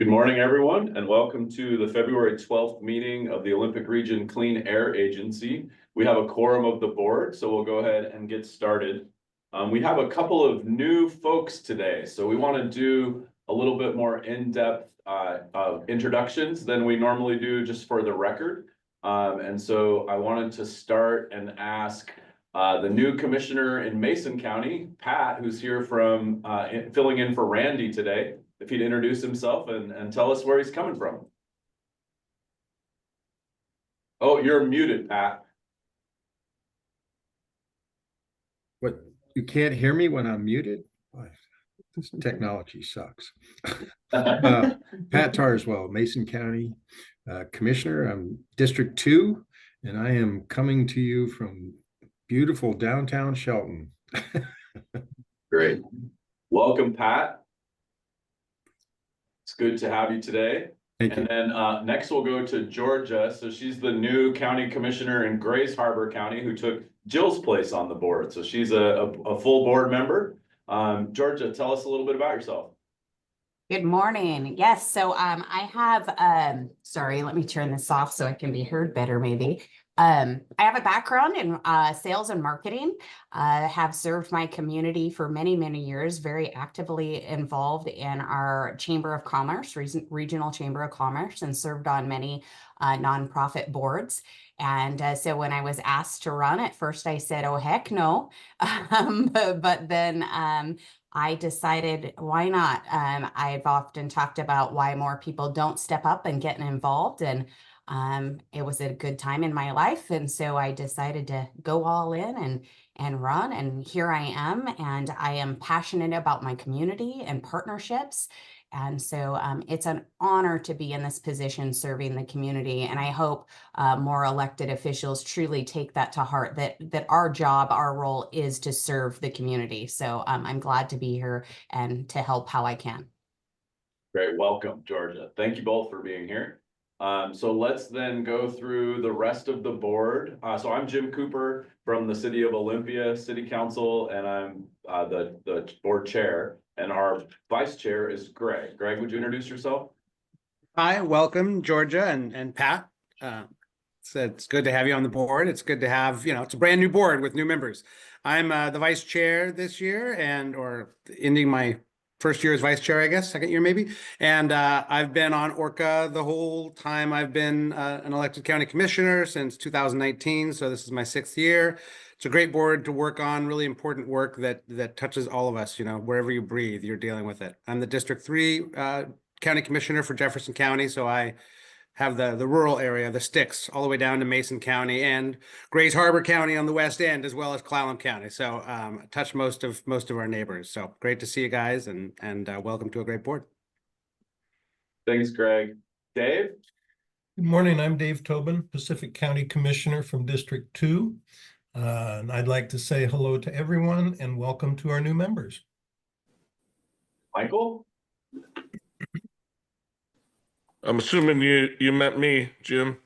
Good morning, everyone, and welcome to the February 12th meeting of the Olympic Region Clean Air Agency. We have a quorum of the board, so we'll go ahead and get started. We have a couple of new folks today, so we want to do a little bit more in-depth introductions than we normally do just for the record. And so I wanted to start and ask the new commissioner in Mason County, Pat, who's here from filling in for Randy today, if he'd introduce himself and tell us where he's coming from. Oh, you're muted, Pat. What, you can't hear me when I'm muted? This technology sucks. Pat Tarswell, Mason County Commissioner. I'm District 2, and I am coming to you from beautiful downtown Shelton. Great. Welcome, Pat. It's good to have you today. Thank you. And then next we'll go to Georgia. So she's the new county commissioner in Grays Harbor County who took Jill's place on the board. So she's a full board member. Georgia, tell us a little bit about yourself. Good morning. Yes, so I have, sorry, let me turn this off so I can be heard better maybe. I have a background in sales and marketing. Have served my community for many, many years, very actively involved in our Chamber of Commerce, Regional Chamber of Commerce, and served on many nonprofit boards. And so when I was asked to run, at first I said, oh, heck no. But then I decided, why not? I've often talked about why more people don't step up and get involved. And it was a good time in my life. And so I decided to go all in and run. And here I am. And I am passionate about my community and partnerships. And so it's an honor to be in this position serving the community. And I hope more elected officials truly take that to heart, that our job, our role is to serve the community. So I'm glad to be here and to help how I can. Great. Welcome, Georgia. Thank you both for being here. So let's then go through the rest of the board. So I'm Jim Cooper from the City of Olympia City Council, and I'm the board chair. And our vice chair is Greg. Greg, would you introduce yourself? Hi, welcome, Georgia and Pat. It's good to have you on the board. It's good to have, it's a brand new board with new members. I'm the vice chair this year or ending my first year as vice chair, I guess, second year maybe. And I've been on ORCAA the whole time. I've been an elected county commissioner since 2019. So this is my 6th year. It's a great board to work on, really important work that touches all of us, wherever you breathe, you're dealing with it. I'm the District 3 county commissioner for Jefferson County. So I have the rural area, the sticks, all the way down to Mason County and Grays Harbor County on the west end, as well as Clallam County. So touch most of our neighbors. So great to see you guys, and welcome to a great board. Thanks, Greg. Dave? Good morning. I'm Dave Tobin, Pacific County Commissioner from District 2. And I'd like to say hello to everyone and welcome to our new members. Michael? I'm assuming you meant me, Jim.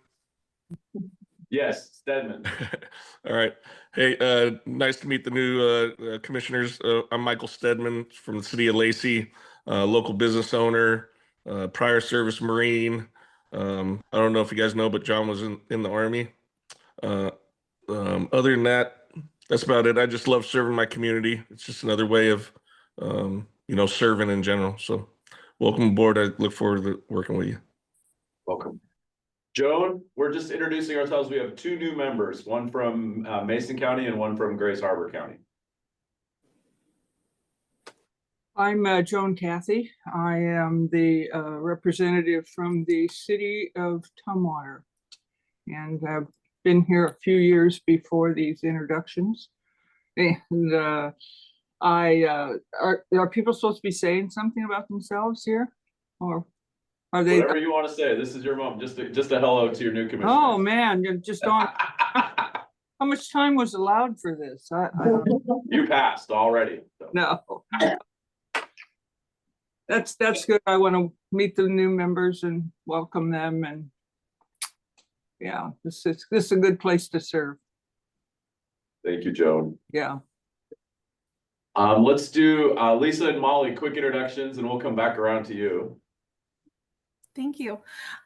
Yes, Stedman. All right. Hey, nice to meet the new commissioners. I'm Michael Stedman from the city of Lacey, local business owner, prior service Marine. I don't know if you guys know, but John was in the Army. Other than that, that's about it. I just love serving my community. It's just another way of, serving in general. So welcome aboard. I look forward to working with you. Welcome. Joan, we're just introducing ourselves. We have 2 new members, one from Mason County and one from Grays Harbor County. I'm Joan Cathy. I am the representative from the city of Tumwater, and I've been here a few years before these introductions. And are people supposed to be saying something about themselves here, or are they? Whatever you want to say. This is your moment. Just a hello to your new commissioner. Oh man, you're just on. How much time was allowed for this? I don't know. You passed already. So. No. That's good. I want to meet the new members and welcome them, and yeah, this is a good place to serve. Thank you, Joan. Yeah. Let's do Lisa and Molly quick introductions, and we'll come back around to you. Thank you.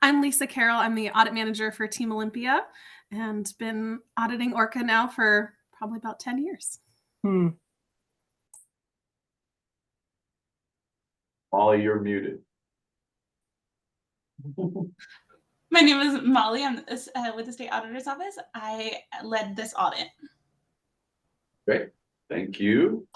I'm Lisa Carroll. I'm the audit manager for Team Olympia and been auditing ORCAA now for probably about 10 years. Hmm. Molly, you're muted. My name is Molly. I'm with the State Auditor's Office. I led this audit. Great, thank you.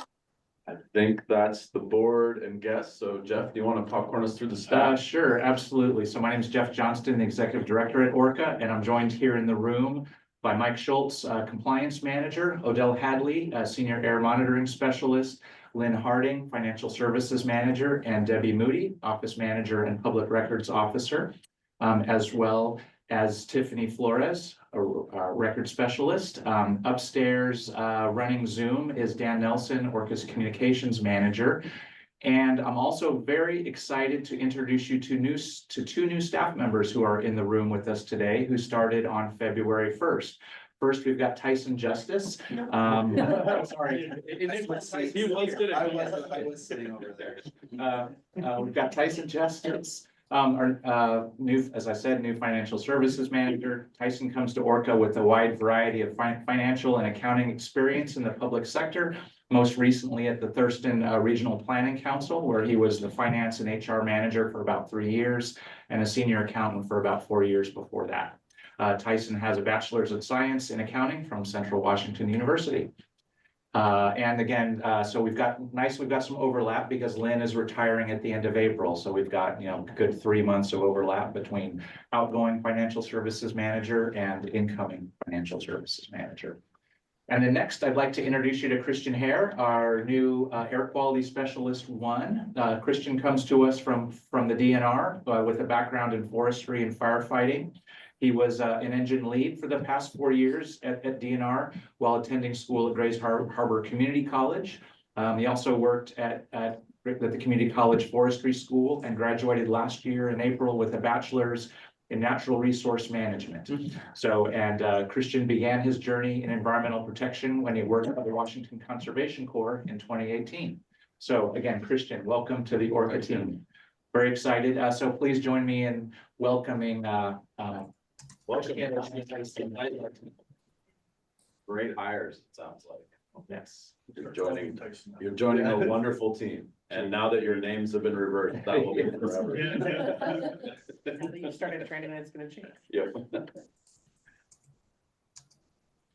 I think that's the board and guests. So Jeff, do you want to popcorn us through the staff? Sure, absolutely. So my name is Jeff Johnston, the Executive Director at ORCAA, and I'm joined here in the room by Mike Schultz, Compliance Manager, Odell Hadley, Senior Air Monitoring Specialist, Lynn Harding, Financial Services Manager, and Debbie Moody, Office Manager and Public Records Officer, as well as Tiffany Flores, a record specialist. Upstairs, running Zoom is Dan Nelson, ORCAA's Communications Manager. And I'm also very excited to introduce you to two new staff members who are in the room with us today, who started on February 1st. First, we've got Tyson Justice. Sorry. I was sitting over there. We've got Tyson Justice, our new, as I said, new financial services manager. Tyson comes to ORCAA with a wide variety of financial and accounting experience in the public sector. Most recently at the Thurston Regional Planning Council, where he was the finance and HR manager for about 3 years and a senior accountant for about 4 years before that. Tyson has a bachelor's of science in accounting from Central Washington University. And again, so we've got some overlap because Lynn is retiring at the end of April. So we've got, good 3 months of overlap between outgoing financial services manager and incoming financial services manager. And then next, I'd like to introduce you to Christian Hare, our new Air Quality Specialist 1. Christian comes to us from the DNR with a background in forestry and firefighting. He was an engine lead for the past 4 years at DNR while attending school at Grays Harbor Community College. He also worked at the Community College Forestry School and graduated last year in April with a bachelor's in natural resource management. So, and Christian began his journey in environmental protection when he worked for the Washington Conservation Corps in 2018. So again, Christian, welcome to the ORCAA team. Very excited. So please join me in welcoming Great hires, it sounds like. Yes. You're joining a wonderful team. And now that your names have been reversed, that will be forever. You started training and it's going to change. Yep.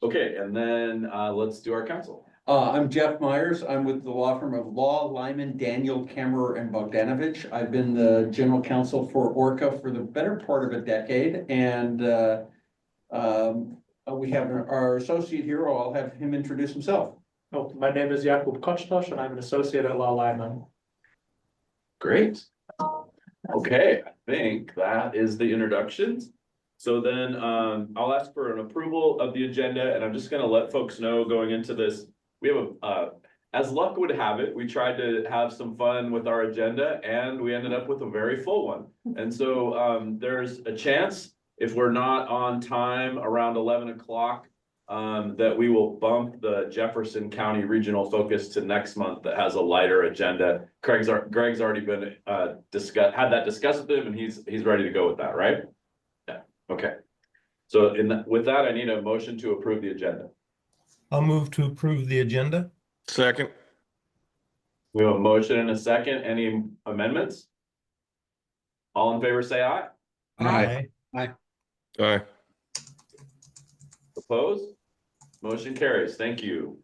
Okay, and then let's do our council. I'm Jeff Myers. I'm with the law firm of Law, Lyman, Daniel, Kammerer, and Bogdanovich. I've been the general counsel for ORCAA for the better part of a decade, and we have our associate here. I'll have him introduce himself. Oh, my name is Jakub Kocztosz, and I'm an associate at Law Lyman. Great. Okay, I think that is the introductions. So then I'll ask for an approval of the agenda, and I'm just going to let folks know going into this. We have as luck would have it, we tried to have some fun with our agenda, and we ended up with a very full one. And so there's a chance, if we're not on time around 11 o'clock, that we will bump the Jefferson County Regional Focus to next month that has a lighter agenda. Greg's already been had that discussed with him, and he's ready to go with that, right? Yeah. Okay. So with that, I need a motion to approve the agenda. I'll move to approve the agenda. Second. We have a motion and a second. Any amendments? All in favor, say aye. Aye. Aye. Opposed? Motion carries. Thank you.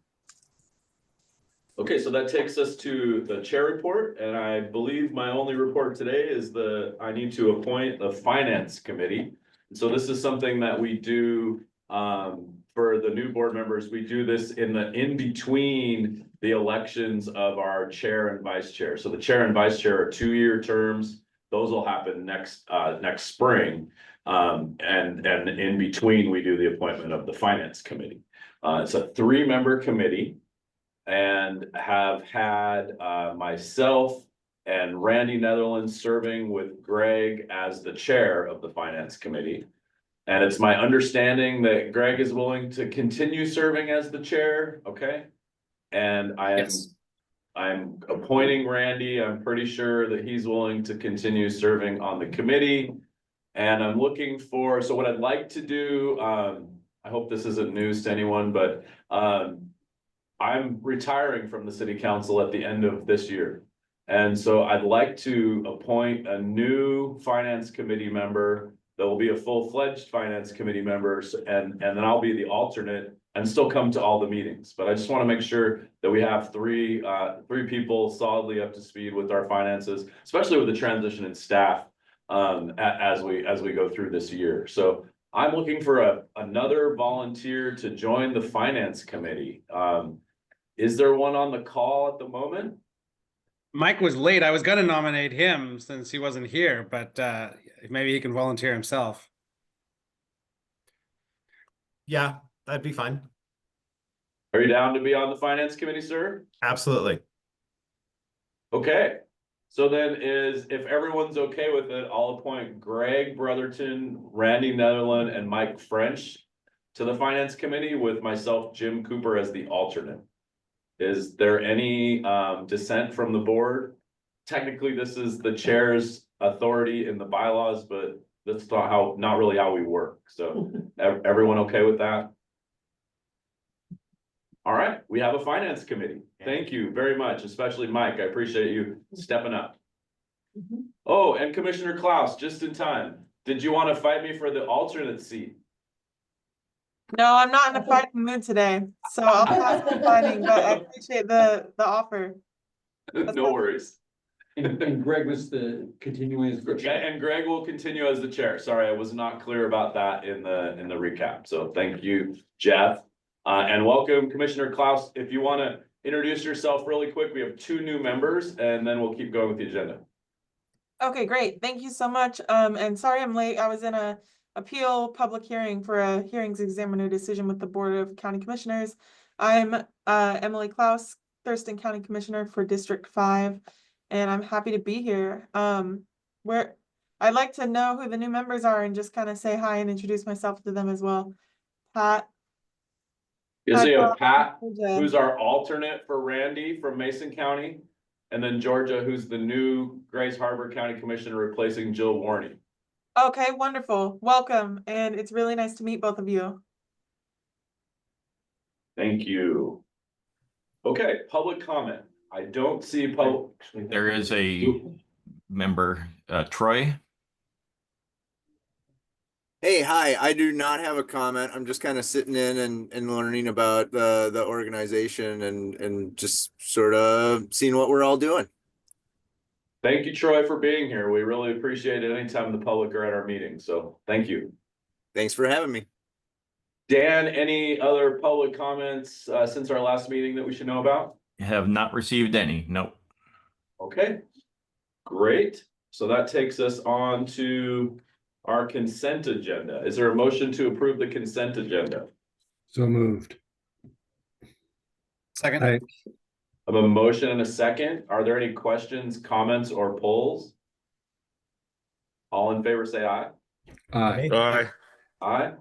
Okay, so that takes us to the chair report, and I believe my only report today is I need to appoint the finance committee. So this is something that we do for the new board members. We do this in between the elections of our chair and vice chair. So the chair and vice chair are 2-year terms. Those will happen next spring. And in between, we do the appointment of the finance committee. It's a 3-member committee, and have had myself and Randy Netherlands serving with Greg as the chair of the finance committee. And it's my understanding that Greg is willing to continue serving as the chair. Okay. And I am I'm appointing Randy. I'm pretty sure that he's willing to continue serving on the committee. And I'm looking for, so what I'd like to do, I hope this isn't news to anyone, but I'm retiring from the city council at the end of this year. And so I'd like to appoint a new finance committee member that will be a full-fledged finance committee member, and then I'll be the alternate and still come to all the meetings. But I just want to make sure that we have three people solidly up to speed with our finances, especially with the transition in staff as we go through this year. So I'm looking for another volunteer to join the finance committee. Is there one on the call at the moment? Mike was late. I was going to nominate him since he wasn't here, but maybe he can volunteer himself. Yeah, that'd be fine. Are you down to be on the finance committee, sir? Absolutely. Okay. So then if everyone's okay with it, I'll appoint Greg Brotherton, Randy Netherland, and Mike French to the finance committee with myself, Jim Cooper, as the alternate. Is there any dissent from the board? Technically, this is the chair's authority in the bylaws, but that's not really how we work. So everyone okay with that? All right, we have a finance committee. Thank you very much, especially Mike. I appreciate you stepping up. Oh, and Commissioner Klaus, just in time. Did you want to fight me for the alternate seat? No, I'm not in a fighting mood today, so I'll pass the fighting, but I appreciate the offer. No worries. And Greg was the continuing as the chair. And Greg will continue as the chair. Sorry, I was not clear about that in the recap. So thank you, Jeff. And welcome, Commissioner Klaus. If you want to introduce yourself really quick, we have 2 new members, and then we'll keep going with the agenda. Okay, great. Thank you so much. And sorry I'm late. I was in a appeal public hearing for a hearings examiner decision with the Board of County Commissioners. I'm Emily Klaus, Thurston County Commissioner for District 5, and I'm happy to be here. I'd like to know who the new members are and just kind of say hi and introduce myself to them as well. Pat. Yes, so you have Pat, who's our alternate for Randy from Mason County, and then Georgia, who's the new Grace Harbor County Commissioner replacing Jill Warney. Okay, wonderful. Welcome. And it's really nice to meet both of you. Thank you. Okay, public comment. I don't see public. There is a member, Troy. Hey, hi. I do not have a comment. I'm just kind of sitting in and learning about the organization and just sort of seeing what we're all doing. Thank you, Troy, for being here. We really appreciate it anytime the public are at our meeting. So thank you. Thanks for having me. Dan, any other public comments since our last meeting that we should know about? Have not received any. Nope. Okay, great. So that takes us on to our consent agenda. Is there a motion to approve the consent agenda? So moved. Second. Aye. I have a motion and a second. Are there any questions, comments, or polls? All in favor, say aye. Aye. Aye. Aye.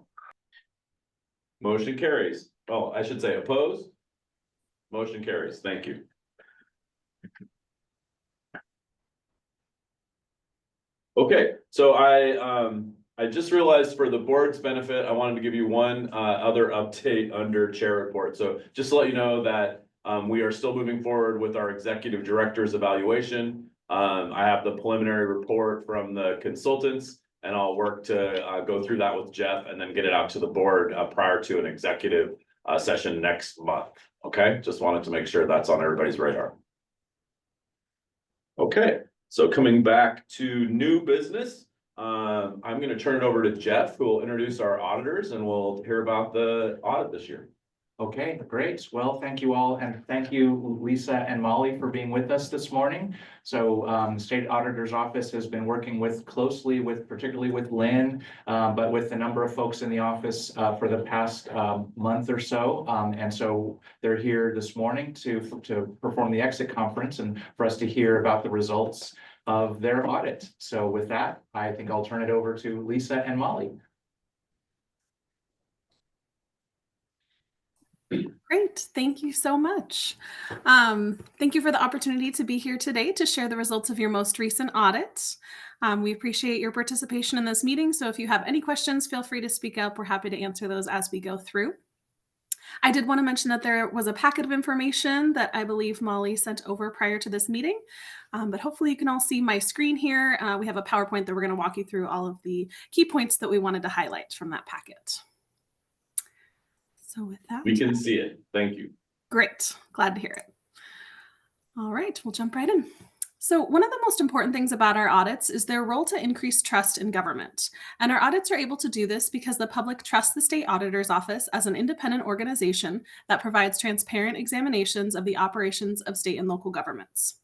Motion carries. Oh, I should say opposed. Motion carries. Thank you. Okay, so I just realized for the board's benefit, I wanted to give you one other update under chair report. So just to let you know that we are still moving forward with our executive director's evaluation. I have the preliminary report from the consultants, and I'll work to go through that with Jeff and then get it out to the board prior to an executive session next month. Okay, just wanted to make sure that's on everybody's radar. Okay, so coming back to new business, I'm going to turn it over to Jeff, who will introduce our auditors, and we'll hear about the audit this year. Okay, great. Well, thank you all, and thank you, Lisa and Molly, for being with us this morning. So State Auditor's Office has been working closely particularly with Lynn, but with a number of folks in the office for the past month or so. And so they're here this morning to perform the exit conference and for us to hear about the results of their audit. So with that, I think I'll turn it over to Lisa and Molly. Great. Thank you so much. Thank you for the opportunity to be here today to share the results of your most recent audit. We appreciate your participation in this meeting. So if you have any questions, feel free to speak up. We're happy to answer those as we go through. I did want to mention that there was a packet of information that I believe Molly sent over prior to this meeting, but hopefully you can all see my screen here. We have a PowerPoint that we're going to walk you through all of the key points that we wanted to highlight from that packet. So with that, We can see it. Thank you. Great. Glad to hear it. All right, we'll jump right in. So one of the most important things about our audits is their role to increase trust in government. And our audits are able to do this because the public trusts the state auditor's office as an independent organization that provides transparent examinations of the operations of state and local governments.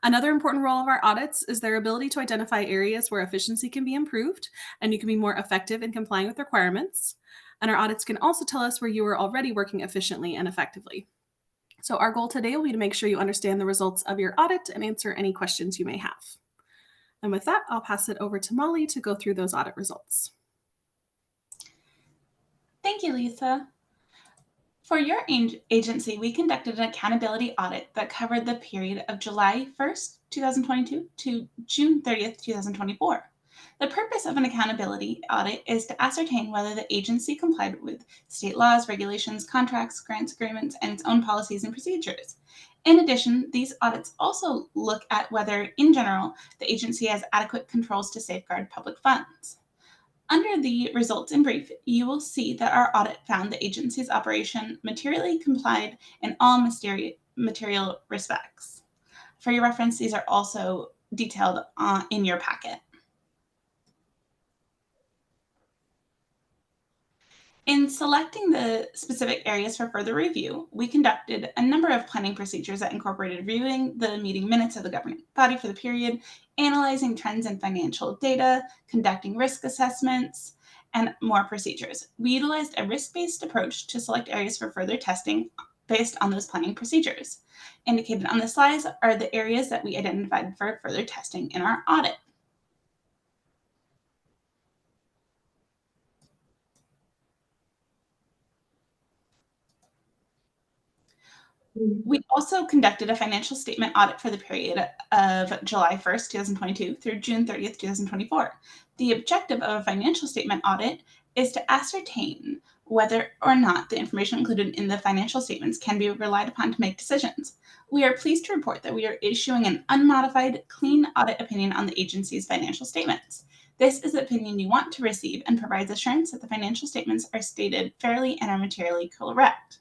Another important role of our audits is their ability to identify areas where efficiency can be improved and you can be more effective in complying with requirements. And our audits can also tell us where you are already working efficiently and effectively. So our goal today will be to make sure you understand the results of your audit and answer any questions you may have. And with that, I'll pass it over to Molly to go through those audit results. Thank you, Lisa. For your agency, we conducted an accountability audit that covered the period of July 1st, 2022 to June 30th, 2024. The purpose of an accountability audit is to ascertain whether the agency complied with state laws, regulations, contracts, grants, agreements, and its own policies and procedures. In addition, these audits also look at whether, in general, the agency has adequate controls to safeguard public funds. Under the results in brief, you will see that our audit found the agency's operation materially complied in all material respects. For your reference, these are also detailed in your packet. In selecting the specific areas for further review, we conducted a number of planning procedures that incorporated reviewing the meeting minutes of the governing body for the period, analyzing trends in financial data, conducting risk assessments, and more procedures. We utilized a risk-based approach to select areas for further testing based on those planning procedures. Indicated on the slides are the areas that we identified for further testing in our audit. We also conducted a financial statement audit for the period of July 1st, 2022 through June 30th, 2024. The objective of a financial statement audit is to ascertain whether or not the information included in the financial statements can be relied upon to make decisions. We are pleased to report that we are issuing an unmodified, clean audit opinion on the agency's financial statements. This is the opinion you want to receive and provides assurance that the financial statements are stated fairly and are materially correct.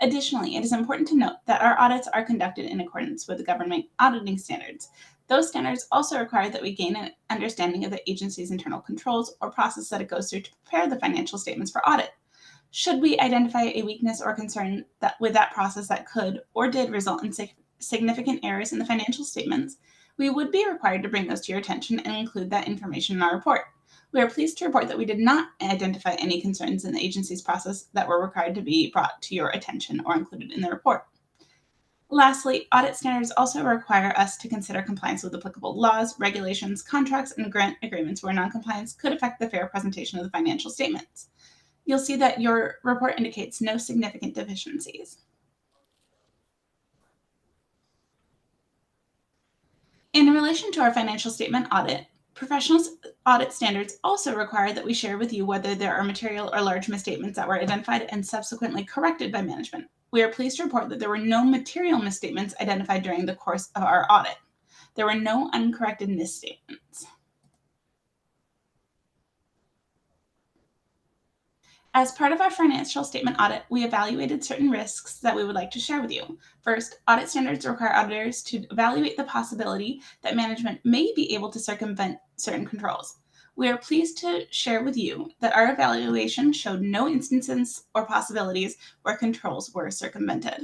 Additionally, it is important to note that our audits are conducted in accordance with the government auditing standards. Those standards also require that we gain an understanding of the agency's internal controls or process that it goes through to prepare the financial statements for audit. Should we identify a weakness or concern with that process that could or did result in significant errors in the financial statements, we would be required to bring those to your attention and include that information in our report. We are pleased to report that we did not identify any concerns in the agency's process that were required to be brought to your attention or included in the report. Lastly, audit standards also require us to consider compliance with applicable laws, regulations, contracts, and grant agreements where noncompliance could affect the fair presentation of the financial statements. You'll see that your report indicates no significant deficiencies. In relation to our financial statement audit, professional audit standards also require that we share with you whether there are material or large misstatements that were identified and subsequently corrected by management. We are pleased to report that there were no material misstatements identified during the course of our audit. There were no uncorrected misstatements. As part of our financial statement audit, we evaluated certain risks that we would like to share with you. First, audit standards require auditors to evaluate the possibility that management may be able to circumvent certain controls. We are pleased to share with you that our evaluation showed no instances or possibilities where controls were circumvented.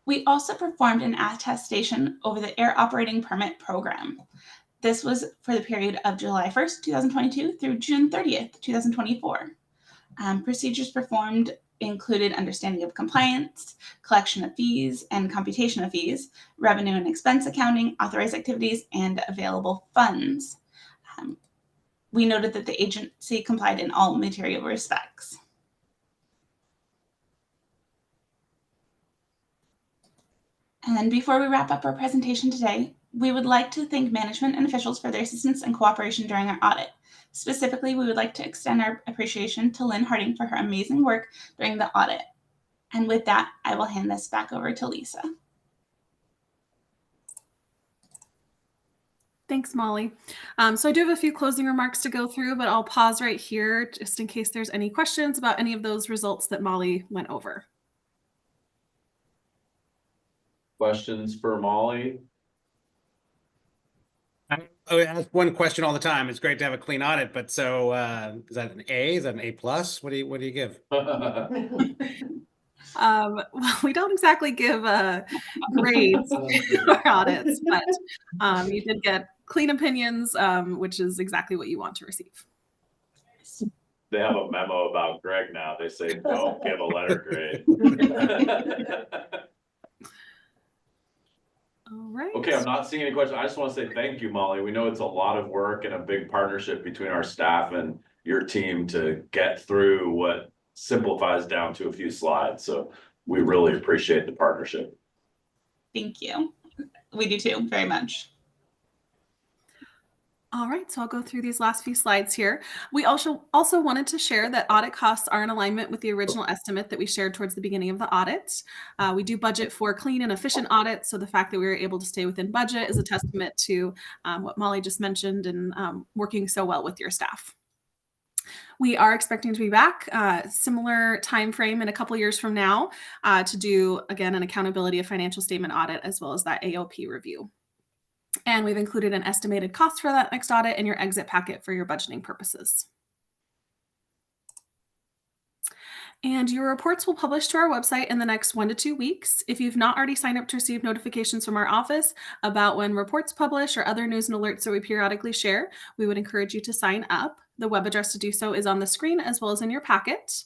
We also performed an attestation over the Air Operating Permit Program. This was for the period of July 1st, 2022 through June 30th, 2024. Procedures performed included understanding of compliance, collection of fees and computation of fees, revenue and expense accounting, authorized activities, and available funds. We noted that the agency complied in all material respects. And before we wrap up our presentation today, we would like to thank management and officials for their assistance and cooperation during our audit. Specifically, we would like to extend our appreciation to Lynn Harding for her amazing work during the audit. And with that, I will hand this back over to Lisa. Thanks, Molly. So I do have a few closing remarks to go through, but I'll pause right here just in case there's any questions about any of those results that Molly went over. Questions for Molly? I ask one question all the time. It's great to have a clean audit, but so is that an A? Is that an A plus? What do you give? Well, we don't exactly give grades to our audits, but you did get clean opinions, which is exactly what you want to receive. They have a memo about Greg now. They say, don't give a letter grade. All right. Okay, I'm not seeing any questions. I just want to say thank you, Molly. We know it's a lot of work and a big partnership between our staff and your team to get through what simplifies down to a few slides. So we really appreciate the partnership. Thank you. We do too, very much. All right, so I'll go through these last few slides here. We also wanted to share that audit costs are in alignment with the original estimate that we shared towards the beginning of the audit. We do budget for clean and efficient audits, so the fact that we were able to stay within budget is a testament to what Molly just mentioned and working so well with your staff. We are expecting to be back similar time frame in a couple years from now to do, again, an accountability of financial statement audit as well as that AOP review. And we've included an estimated cost for that next audit in your exit packet for your budgeting purposes. And your reports will publish to our website in the next 1 to 2 weeks. If you've not already signed up to receive notifications from our office about when reports publish or other news and alerts that we periodically share, we would encourage you to sign up. The web address to do so is on the screen as well as in your packet.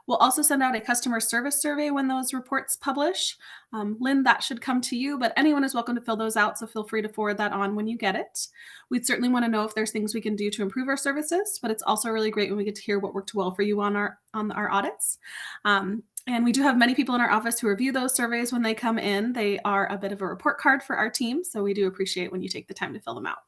We'll also send out a customer service survey when those reports publish. Lynn, that should come to you, but anyone is welcome to fill those out, so feel free to forward that on when you get it. We'd certainly want to know if there's things we can do to improve our services, but it's also really great when we get to hear what worked well for you on our audits. And we do have many people in our office who review those surveys when they come in. They are a bit of a report card for our team, so we do appreciate when you take the time to fill them out.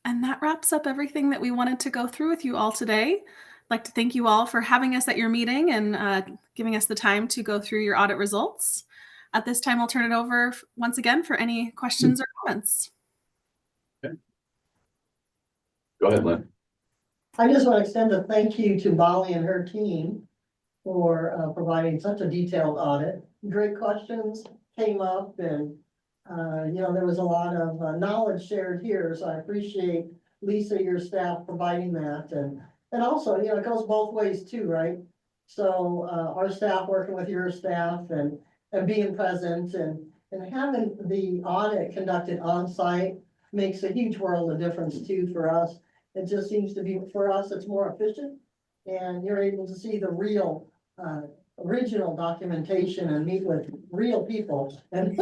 And that wraps up everything that we wanted to go through with you all today. I'd like to thank you all for having us at your meeting and giving us the time to go through your audit results. At this time, I'll turn it over once again for any questions or comments. Okay. Go ahead, Lynn. I just want to extend a thank you to Molly and her team for providing such a detailed audit. Great questions came up and there was a lot of knowledge shared here, so I appreciate Lisa, your staff providing that. And also, it goes both ways too, right? So our staff working with your staff and being present and having the audit conducted on site makes a huge world of difference too for us. It just seems to be, for us, it's more efficient and you're able to see the real original documentation and meet with real people. And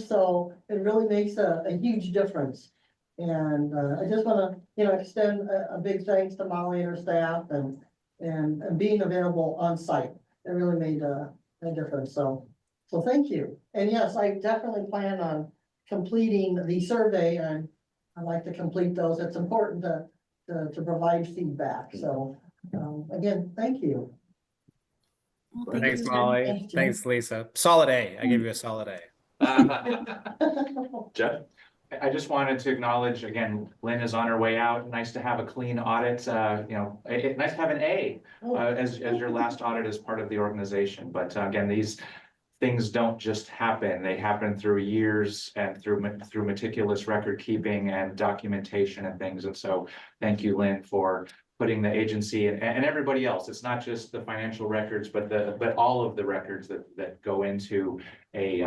so it really makes a huge difference. And I just want to, extend a big thanks to Molly and her staff and being available on site. It really made a difference. So thank you. And yes, I definitely plan on completing the survey, and I like to complete those. It's important to provide feedback. So again, thank you. Well, Thanks, Molly. Thanks, Lisa. Solid A. I give you a solid A. Jeff? I just wanted to acknowledge, again, Lynn is on her way out. Nice to have a clean audit. Nice to have an A as your last audit as part of the organization. But again, these things don't just happen. They happen through years and through meticulous record keeping and documentation and things. And so thank you, Lynn, for putting the agency and everybody else. It's not just the financial records, but all of the records that go into a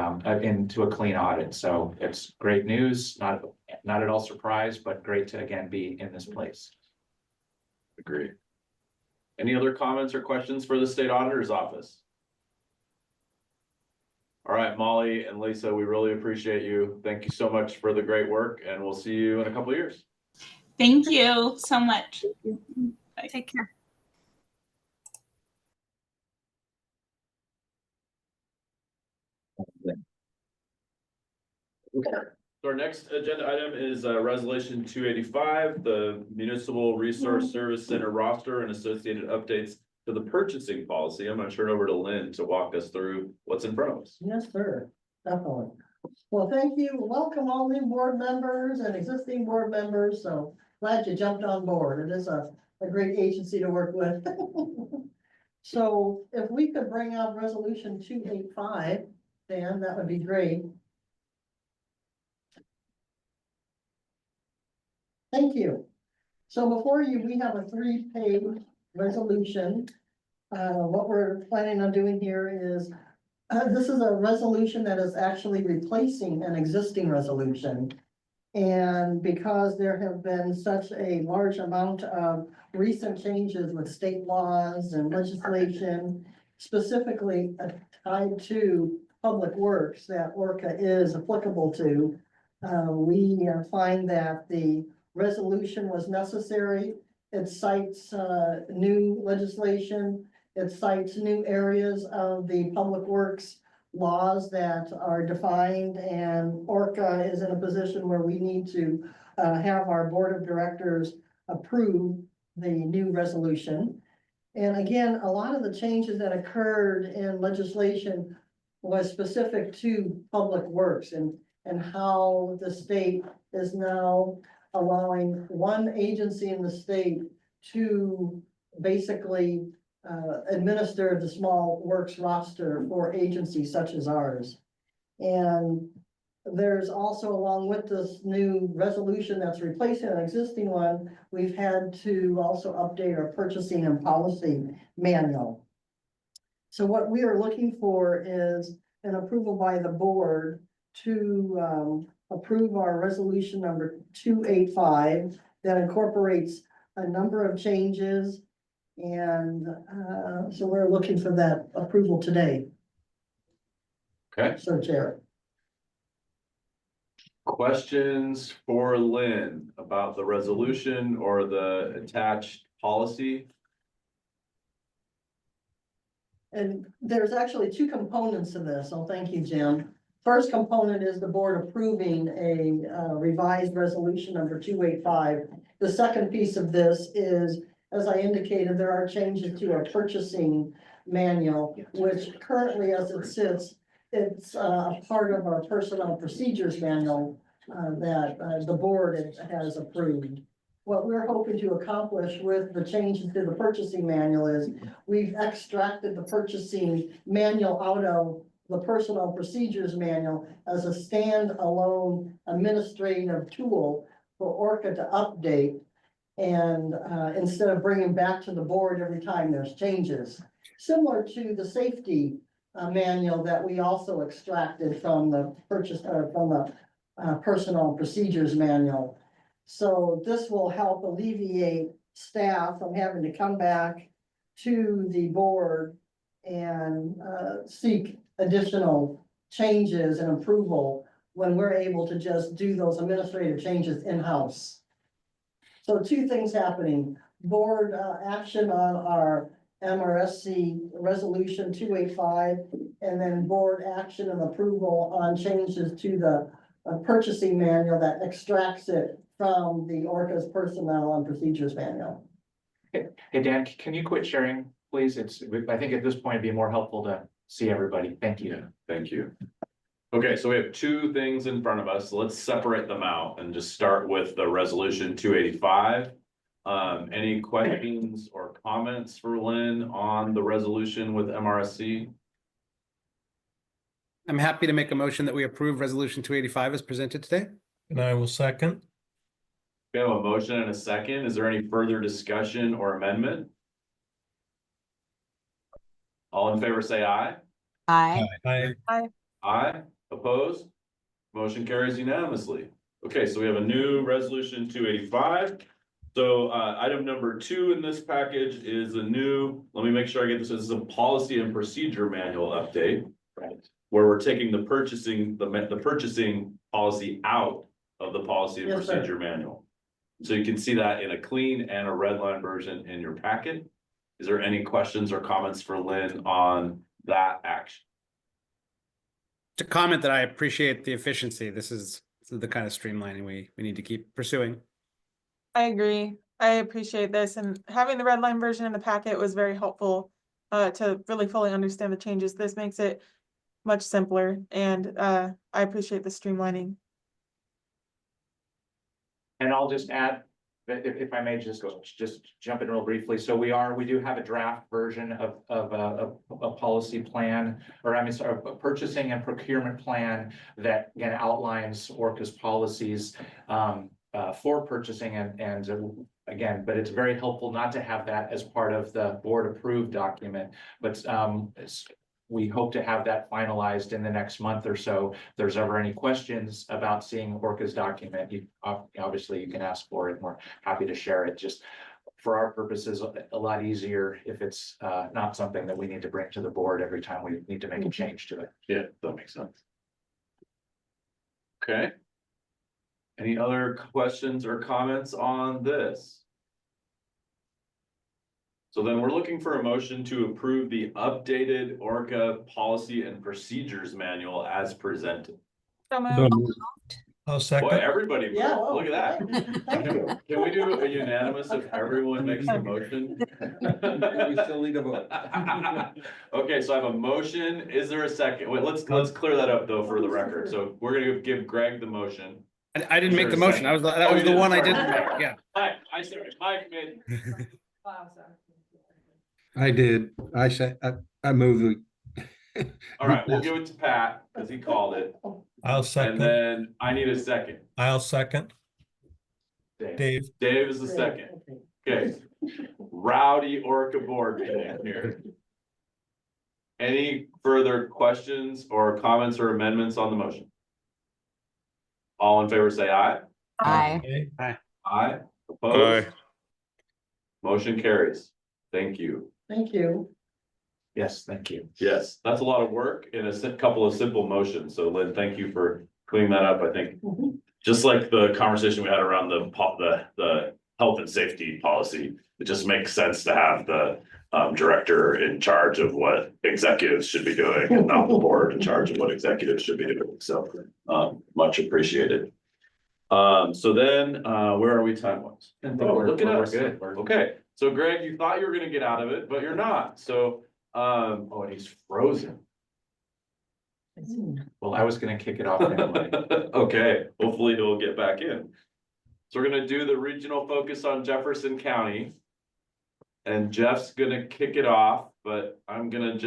clean audit. So it's great news, not at all surprised, but great to again be in this place. Agreed. Any other comments or questions for the state auditor's office? All right, Molly and Lisa, we really appreciate you. Thank you so much for the great work, and we'll see you in a couple of years. Thank you so much. Bye. Take care. So our next agenda item is resolution 285, the Municipal Resource Service Center roster and associated updates to the purchasing policy. I'm going to turn it over to Lynn to walk us through what's in front of us. Yes, sir, definitely. Well, thank you. Welcome all new board members and existing board members. So glad you jumped on board. It is a great agency to work with. So if we could bring up resolution 285, Dan, that would be great. Thank you. So before you, we have a 3-page resolution. What we're planning on doing here is, this is a resolution that is actually replacing an existing resolution. And because there have been such a large amount of recent changes with state laws and legislation, specifically tied to public works that ORCAA is applicable to, we find that the resolution was necessary. It cites new legislation. It cites new areas of the public works laws that are defined, and ORCAA is in a position where we need to have our board of directors approve the new resolution. And again, a lot of the changes that occurred in legislation was specific to public works and how the state is now allowing one agency in the state to basically administer the small works roster for agencies such as ours. And there's also, along with this new resolution that's replacing an existing one, we've had to also update our purchasing and policy manual. So what we are looking for is an approval by the board to approve our resolution number 285 that incorporates a number of changes. And so we're looking for that approval today. Okay. So Chair. Questions for Lynn about the resolution or the attached policy? And there's actually 2 components to this, so thank you, Jim. First component is the board approving a revised resolution number 285. The second piece of this is, as I indicated, there are changes to our purchasing manual, which currently, as it sits, it's part of our personnel procedures manual that the board has approved. What we're hoping to accomplish with the changes to the purchasing manual is we've extracted the purchasing manual out of the personnel procedures manual as a standalone administrative tool for ORCAA to update. And instead of bringing back to the board every time there's changes, similar to the safety manual that we also extracted from the personnel procedures manual. So this will help alleviate staff from having to come back to the board and seek additional changes and approval when we're able to just do those administrative changes in-house. So 2 things happening: board action on our MRSC resolution 285, and then board action and approval on changes to the purchasing manual that extracts it from the ORCAA's personnel and procedures manual. Hey, Dan, can you quit sharing, please? I think at this point it'd be more helpful to see everybody. Thank you. Yeah, thank you. Okay, so we have 2 things in front of us. So let's separate them out and just start with the resolution 285. Any questions or comments for Lynn on the resolution with MRSC? I'm happy to make a motion that we approve resolution 285 as presented today. And I will second. We have a motion and a second. Is there any further discussion or amendment? All in favor, say aye. Aye. Aye. Aye. Opposed? Motion carries unanimously. Okay, so we have a new resolution 285. So item number 2 in this package is a new, let me make sure I get this. This is a policy and procedure manual update. Right. where we're taking the purchasing, the purchasing policy out of the policy and Yes, sir. procedure manual. So you can see that in a clean and a red line version in your packet. Is there any questions or comments for Lynn on that action? To comment that I appreciate the efficiency. This is the kind of streamlining we need to keep pursuing. I agree. I appreciate this, and having the red line version in the packet was very helpful to really fully understand the changes. This makes it much simpler, and I appreciate the streamlining. And I'll just add, that if I may just jump in real briefly. So we do have a draft version of a policy plan, or I mean, sorry, a purchasing and procurement plan that again outlines ORCA's policies for purchasing and again, but it's very helpful not to have that as part of the board approved document, but we hope to have that finalized in the next month or so. If there's ever any questions about seeing ORCA's document, obviously you can ask for it, and we're happy to share it. Just for our purposes, a lot easier if it's not something that we need to bring to the board every time we need to make a change to it. Yeah, that makes sense. Okay. Any other questions or comments on this? So then we're looking for a motion to approve the updated ORCAA policy and procedures manual as presented. So moved. I'll Boy, second. everybody, Yeah, well, look at that. Thank you. Can we do a unanimous if everyone makes the motion? We still need a vote. Okay, so I have a motion. Is there a second? Wait, let's clear that up though for the record. So we're gonna give Greg the motion. I didn't Is make there the a motion. second? That Oh, was you the did, one I sorry. didn't make. Yeah. I started. Mike made. I did. I moved. All right, we'll give it to Pat because he called it. I'll And second. then I need a second. I'll second. Dave. Dave is the second. Okay. Rowdy ORCAA board meeting here. Any further questions or comments or amendments on the motion? All in favor, say aye. Aye. Okay. Aye. Opposed? Aye. Motion carries. Thank you. Thank you. Yes, thank you. Yes, that's a lot of work in a couple of simple motions. So Lynn, thank you for cleaning that up. I think just like the conversation we had around the health and safety policy, it just makes sense to have the director in charge of what executives should be doing and not the board in charge of what executives should be doing. So much appreciated. So then where are we time wise? Oh, look at us. Good. Okay, so Greg, you thought you were gonna get out of it, but you're not. So Oh, and he's frozen. Well, I was gonna kick it off anyway. okay, hopefully he'll get back in. So we're gonna do the regional focus on Jefferson County. And Jeff's gonna kick it off, but I'm gonna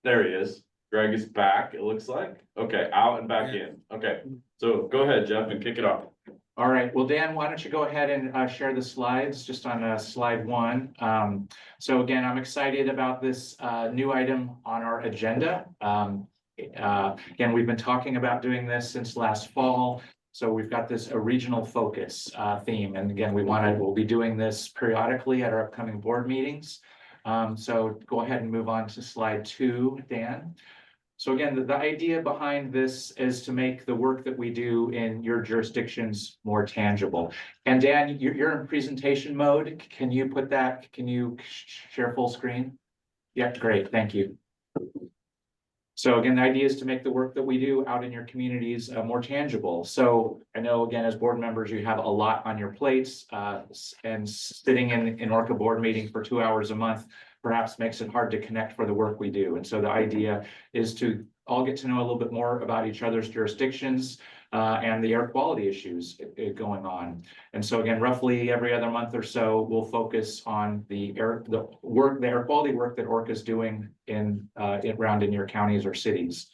there he is. Greg is back, it looks like. Okay, out and back in. Okay, so go ahead, Jeff, and kick it off. All right, well, Dan, why don't you go ahead and share the slides just on slide 1. So again, I'm excited about this new item on our agenda. Again, we've been talking about doing this since last fall. So we've got this a regional focus theme. And again, we'll be doing this periodically at our upcoming board meetings. So go ahead and move on to slide 2, Dan. So again, the idea behind this is to make the work that we do in your jurisdictions more tangible. And Dan, you're in presentation mode. Can you share full screen? Yeah, great, thank you. So again, the idea is to make the work that we do out in your communities more tangible. So I know, again, as board members, you have a lot on your plates and sitting in ORCAA board meeting for 2 hours a month perhaps makes it hard to connect for the work we do. And so the idea is to all get to know a little bit more about each other's jurisdictions and the air quality issues going on. And so again, roughly every other month or so, we'll focus on the air quality work that ORCAA is doing around in your counties or cities.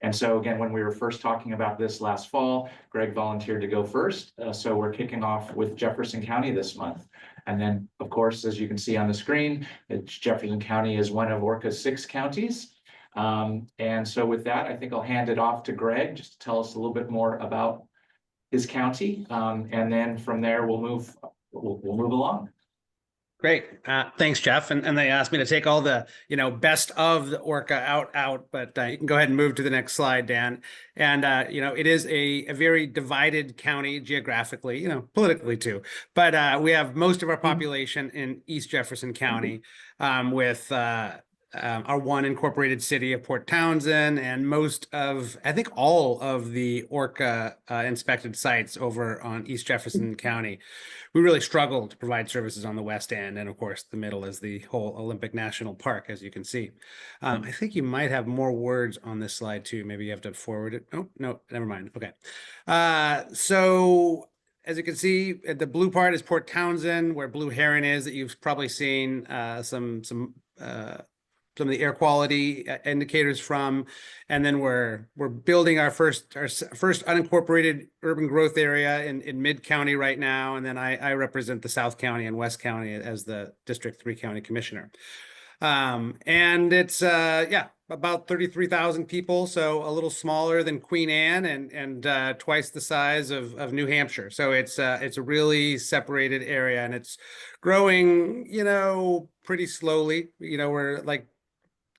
And so again, when we were first talking about this last fall, Greg volunteered to go first. So we're kicking off with Jefferson County this month. And then, of course, as you can see on the screen, Jefferson County is one of ORCAA's 6 counties. And so with that, I think I'll hand it off to Greg just to tell us a little bit more about his county. And then from there, we'll move along. Great. Thanks, Jeff. And they asked me to take all the, best of the ORCAA out, but you can go ahead and move to the next slide, Dan. And, it is a very divided county geographically, politically too. But we have most of our population in East Jefferson County with our one incorporated city of Port Townsend and most of, I think all of the ORCAA inspected sites over on East Jefferson County. We really struggle to provide services on the west end. And of course, the middle is the whole Olympic National Park, as you can see. I think you might have more words on this slide too. Maybe you have to forward it. Oh, no, never mind. Okay. So as you can see, the blue part is Port Townsend, where Blue Heron is, that you've probably seen some of the air quality indicators from, and then we're building our first unincorporated urban growth area in Mid County right now, and then I represent the South County and West County as the District 3 County Commissioner. And it's about 33,000 people, so a little smaller than Queen Anne and twice the size of New Hampshire. So it's a really separated area, and it's growing, pretty slowly. We're like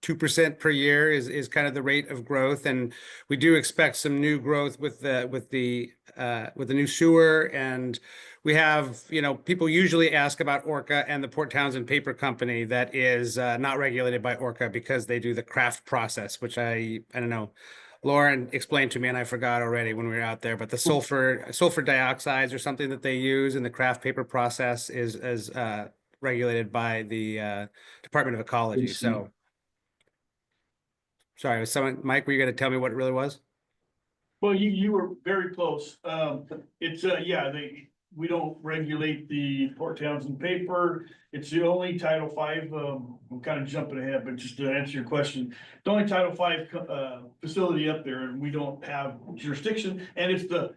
2% per year is kind of the rate of growth, and we do expect some new growth with the new sewer. And we have, people usually ask about ORCAA and the Port Townsend Paper Company that is not regulated by ORCAA because they do the craft process, which I don't know. Lauren explained to me, and I forgot already when we were out there, but the sulfur dioxides or something that they use in the craft paper process is regulated by the Department of Ecology. So. Sorry, was someone, Mike, were you going to tell me what it really was? Well, you were very close. We don't regulate the Port Townsend paper. It's the only Title V, I'm kind of jumping ahead, but just to answer your question, the only Title V facility up there, and we don't have jurisdiction, and it's the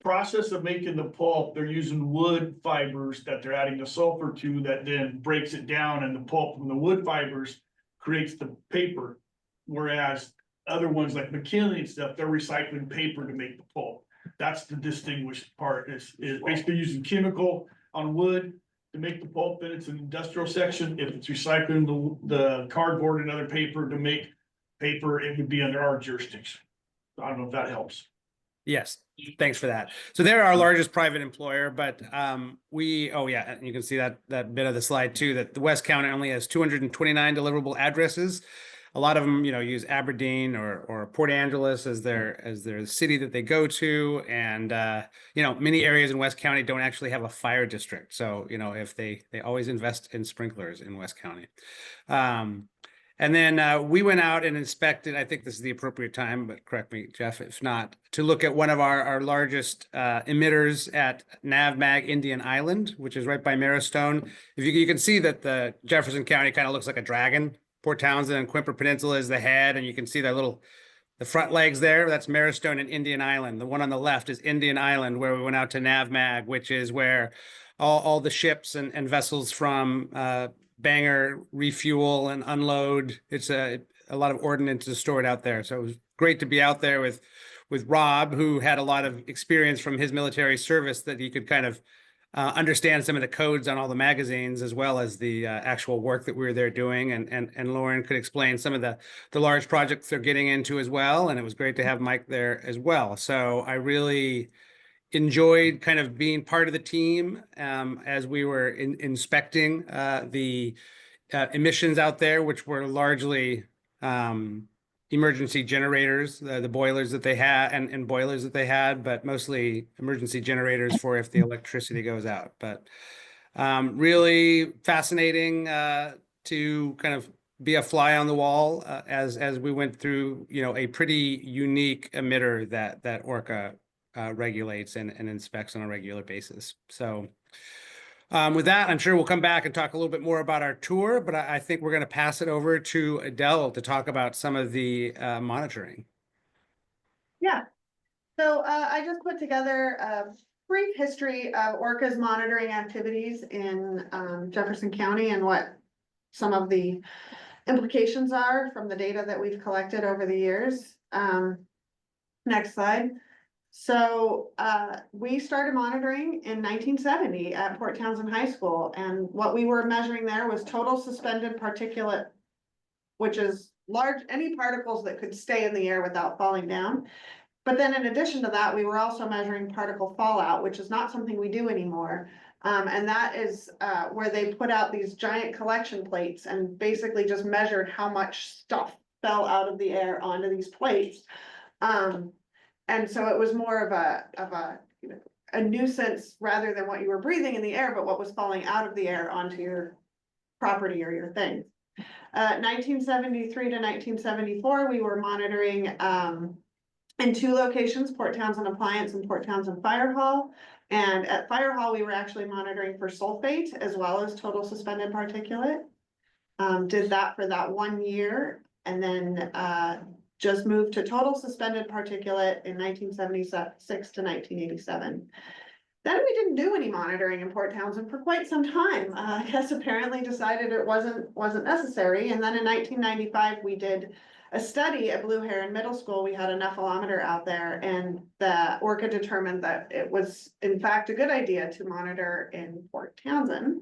process of making the pulp. They're using wood fibers that they're adding the sulfur to that then breaks it down, and the pulp from the wood fibers creates the paper. Whereas other ones like McKinley and stuff, they're recycling paper to make the pulp. That's the distinguished part, is basically using chemical on wood to make the pulp. Then it's an industrial section. If it's recycling the cardboard and other paper to make paper, it would be under our jurisdiction. I don't know if that helps. Yes, thanks for that. So they're our largest private employer, but and you can see that bit of the slide too, that the West County only has 229 deliverable addresses. A lot of them, use Aberdeen or Port Angeles as their city that they go to. And, many areas in West County don't actually have a fire district. So, if they always invest in sprinklers in West County. And then we went out and inspected, I think this is the appropriate time, but correct me, Jeff, if not, to look at one of our largest emitters at NAVMAG Indian Island, which is right by Marrowstone. If you can see that the Jefferson County kind of looks like a dragon. Port Townsend and Quimper Peninsula is the head, and you can see the front legs there. That's Marrowstone and Indian Island. The one on the left is Indian Island, where we went out to NAVMAG, which is where all the ships and vessels from Bangor refuel and unload. It's a lot of ordnance is stored out there. So it was great to be out there with Rob, who had a lot of experience from his military service, that he could kind of understand some of the codes on all the magazines, as well as the actual work that we were there doing. And Lauren could explain some of the large projects they're getting into as well. And it was great to have Mike there as well. So I really enjoyed kind of being part of the team as we were inspecting the emissions out there, which were largely emergency generators, the boilers that they had and boilers that they had, but mostly emergency generators for if the electricity goes out. But really fascinating to kind of be a fly on the wall as we went through, a pretty unique emitter that ORCAA regulates and inspects on a regular basis. So with that, I'm sure we'll come back and talk a little bit more about our tour, but I think we're going to pass it over to Adele to talk about some of the monitoring. Yeah, so I just put together a brief history of ORCAA's monitoring activities in Jefferson County and what some of the implications are from the data that we've collected over the years. Next slide. So we started monitoring in 1970 at Port Townsend High School, and what we were measuring there was total suspended particulate, which is any particles that could stay in the air without falling down. But then in addition to that, we were also measuring particle fallout, which is not something we do anymore. And that is where they put out these giant collection plates and basically just measured how much stuff fell out of the air onto these plates. And so it was more of a nuisance rather than what you were breathing in the air, but what was falling out of the air onto your property or your things. 1973 to 1974, we were monitoring in 2 locations, Port Townsend Appliance and Port Townsend Fire Hall. And at Fire Hall, we were actually monitoring for sulfate as well as total suspended particulate. Did that for that 1 year, and then just moved to total suspended particulate in 1976 to 1987. Then we didn't do any monitoring in Port Townsend for quite some time. I guess apparently decided it wasn't necessary. And then in 1995, we did a study at Blue Heron Middle School. We had a nephelometer out there, and the ORCAA determined that it was in fact a good idea to monitor in Port Townsend.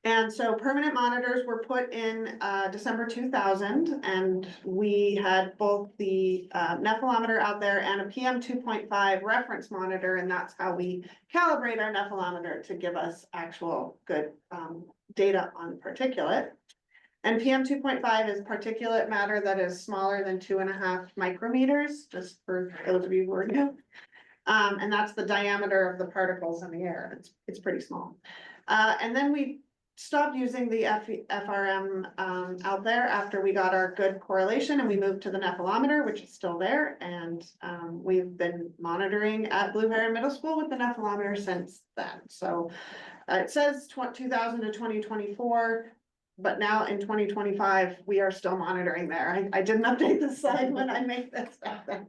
And so permanent monitors were put in December 2000, and we had both the nephelometer out there and a PM 2.5 reference monitor, and that's how we calibrate our nephelometer to give us actual good data on particulate. And PM 2.5 is particulate matter that is smaller than 2.5 micrometers, just for those of you who are new. And that's the diameter of the particles in the air. It's pretty small. And then we stopped using the FRM out there after we got our good correlation, and we moved to the nephelometer, which is still there. And we've been monitoring at Blue Heron Middle School with the nephelometer since then. So it says 2000 to 2024. But now in 2025, we are still monitoring there. I didn't update the slide when I made this happen.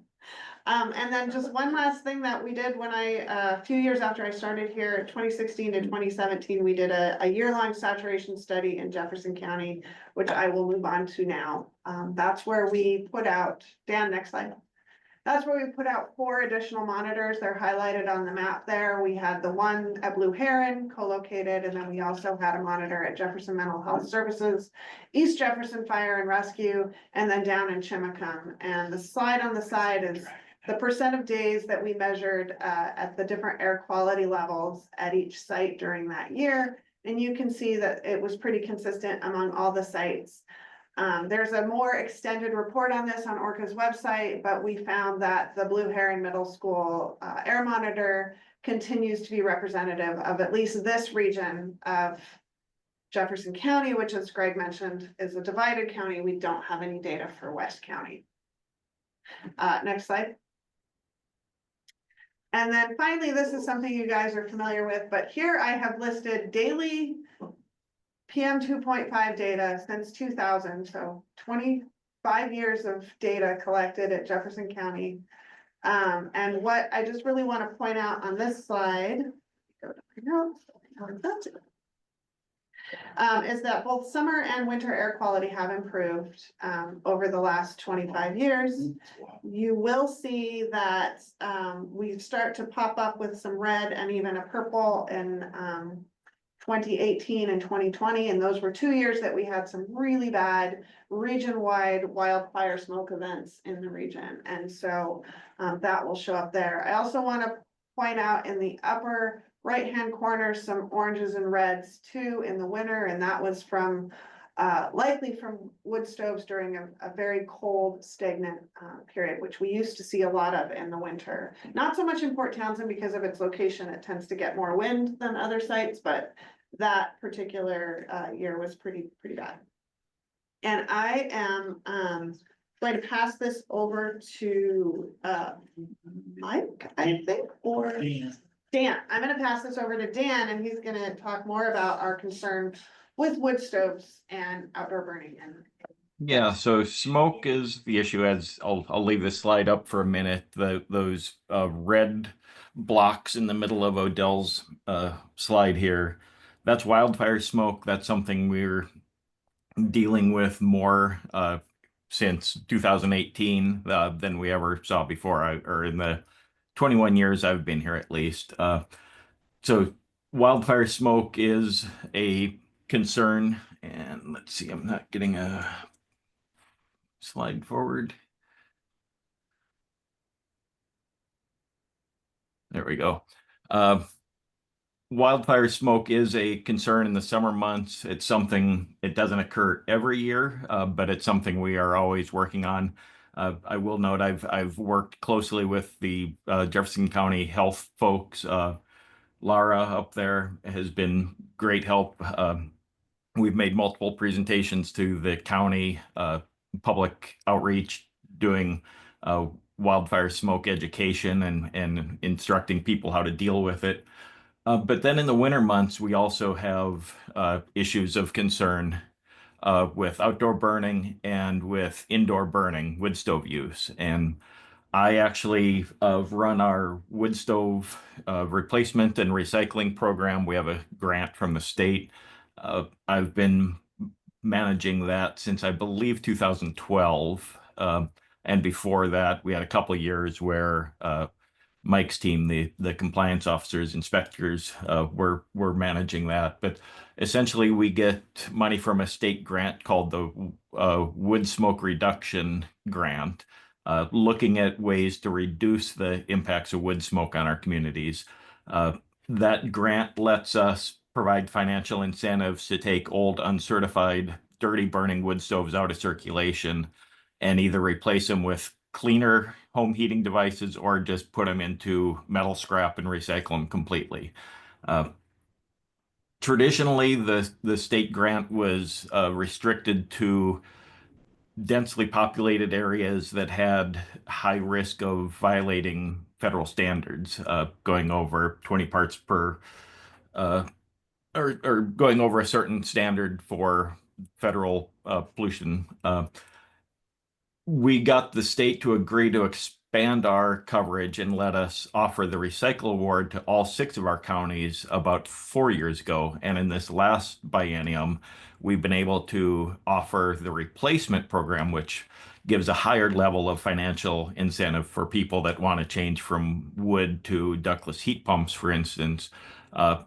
And then just one last thing that we did when a few years after I started here, 2016 to 2017, we did a year-long saturation study in Jefferson County, which I will move on to now. That's where we put out, Dan, next slide. That's where we put out 4 additional monitors. They're highlighted on the map there. We had the one at Blue Heron co-located, and then we also had a monitor at Jefferson Mental Health Services, East Jefferson Fire and Rescue, and then down in Chimacum. And the slide on the side is the percent of days that we measured at the different air quality levels at each site during that year. And you can see that it was pretty consistent among all the sites. There's a more extended report on this on ORCAA's website, but we found that the Blue Heron Middle School air monitor continues to be representative of at least this region of Jefferson County, which, as Greg mentioned, is a divided county. We don't have any data for West County. Next slide. And then finally, this is something you guys are familiar with, but here I have listed daily PM 2.5 data since 2000, so 25 years of data collected at Jefferson County. And what I just really want to point out on this slide, is that both summer and winter air quality have improved over the last 25 years. You will see that we start to pop up with some red and even a purple in 2018 and 2020, and those were 2 years that we had some really bad region-wide wildfire smoke events in the region, and so that will show up there. I also want to point out in the upper right-hand corner some oranges and reds too in the winter, and that was from likely from wood stoves during a very cold, stagnant period, which we used to see a lot of in the winter. Not so much in Port Townsend because of its location. It tends to get more wind than other sites, but that particular year was pretty bad. And I am going to pass this over to Mike, I think, or Dan. I'm going to pass this over to Dan, and he's going to talk more about our concern with wood stoves and outdoor burning. Yeah, so smoke is the issue. As I'll leave this slide up for a minute. Those red blocks in the middle of Odell's slide here, that's wildfire smoke. That's something we're dealing with more since 2018 than we ever saw before, or in the 21 years I've been here at least. So wildfire smoke is a concern. And let's see, I'm not getting a slide forward. There we go. Wildfire smoke is a concern in the summer months. It's something, it doesn't occur every year, but it's something we are always working on. I will note I've worked closely with the Jefferson County health folks. Lara up there has been great help. We've made multiple presentations to the county public outreach, doing wildfire smoke education and instructing people how to deal with it. But then in the winter months, we also have issues of concern with outdoor burning and with indoor burning, wood stove use. And I actually run our wood stove replacement and recycling program. We have a grant from the state. I've been managing that since I believe 2012. And before that, we had a couple of years where Mike's team, the compliance officers, inspectors, were managing that. But essentially, we get money from a state grant called the Wood Smoke Reduction Grant, looking at ways to reduce the impacts of wood smoke on our communities. That grant lets us provide financial incentives to take old, uncertified, dirty burning wood stoves out of circulation and either replace them with cleaner home heating devices or just put them into metal scrap and recycle them completely. Traditionally, the state grant was restricted to densely populated areas that had high risk of violating federal standards, going over 20 parts per, or going over a certain standard for federal pollution. We got the state to agree to expand our coverage and let us offer the recycle award to all 6 of our counties about 4 years ago. And in this last biennium, we've been able to offer the replacement program, which gives a higher level of financial incentive for people that want to change from wood to ductless heat pumps, for instance.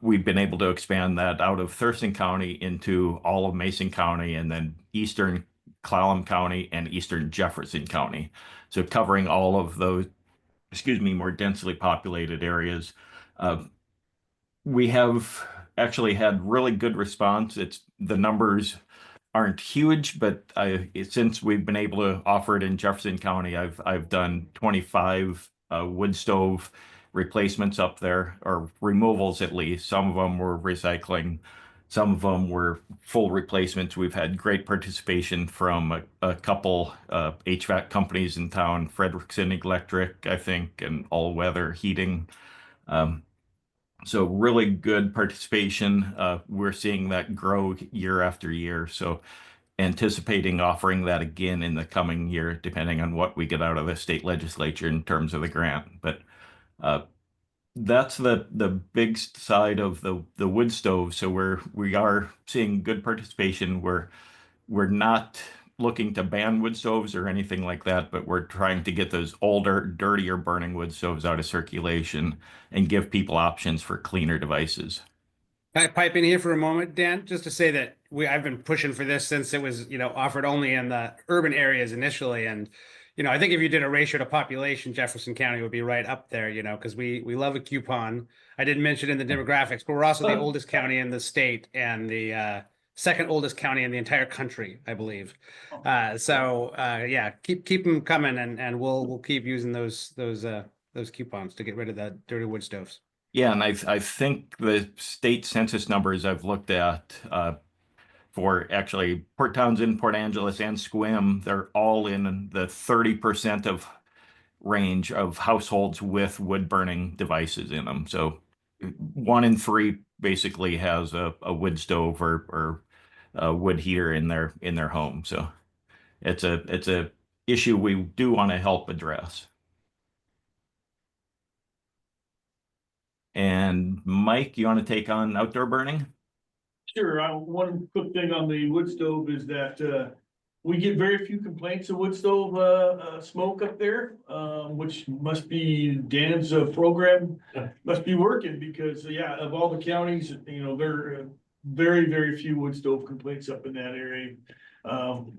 We've been able to expand that out of Thurston County into all of Mason County and then eastern Clallam County and eastern Jefferson County. So covering all of those, more densely populated areas. We have actually had really good response. The numbers aren't huge, but since we've been able to offer it in Jefferson County, I've done 25 wood stove replacements up there, or removals at least. Some of them were recycling. Some of them were full replacements. We've had great participation from a couple HVAC companies in town, Frederickson Electric, I think, and All Weather Heating. So really good participation. We're seeing that grow year after year. So anticipating offering that again in the coming year, depending on what we get out of the state legislature in terms of the grant. But that's the big side of the wood stove. So we are seeing good participation. We're not looking to ban wood stoves or anything like that, but we're trying to get those older, dirtier burning wood stoves out of circulation and give people options for cleaner devices. Can I pipe in here for a moment, Dan, just to say that I've been pushing for this since it was, offered only in the urban areas initially. And, I think if you did a ratio to population, Jefferson County would be right up there, because we love a coupon. I didn't mention in the demographics, but we're also the oldest county in the state and the second oldest county in the entire country, I believe. Yeah, keep them coming, and we'll keep using those coupons to get rid of the dirty wood stoves. Yeah, and I think the state census numbers I've looked at for actually Port Townsend, Port Angeles, and Sequim, they're all in the 30% of range of households with wood burning devices in them. So 1 in 3 basically has a wood stove or a wood heater in their home. So it's a issue we do want to help address. And Mike, you want to take on outdoor burning? Sure. One quick thing on the wood stove is that we get very few complaints of wood stove, smoke up there, which must be Dan's, program must be working because, yeah, of all the counties, you know, there are very, very few wood stove complaints up in that area.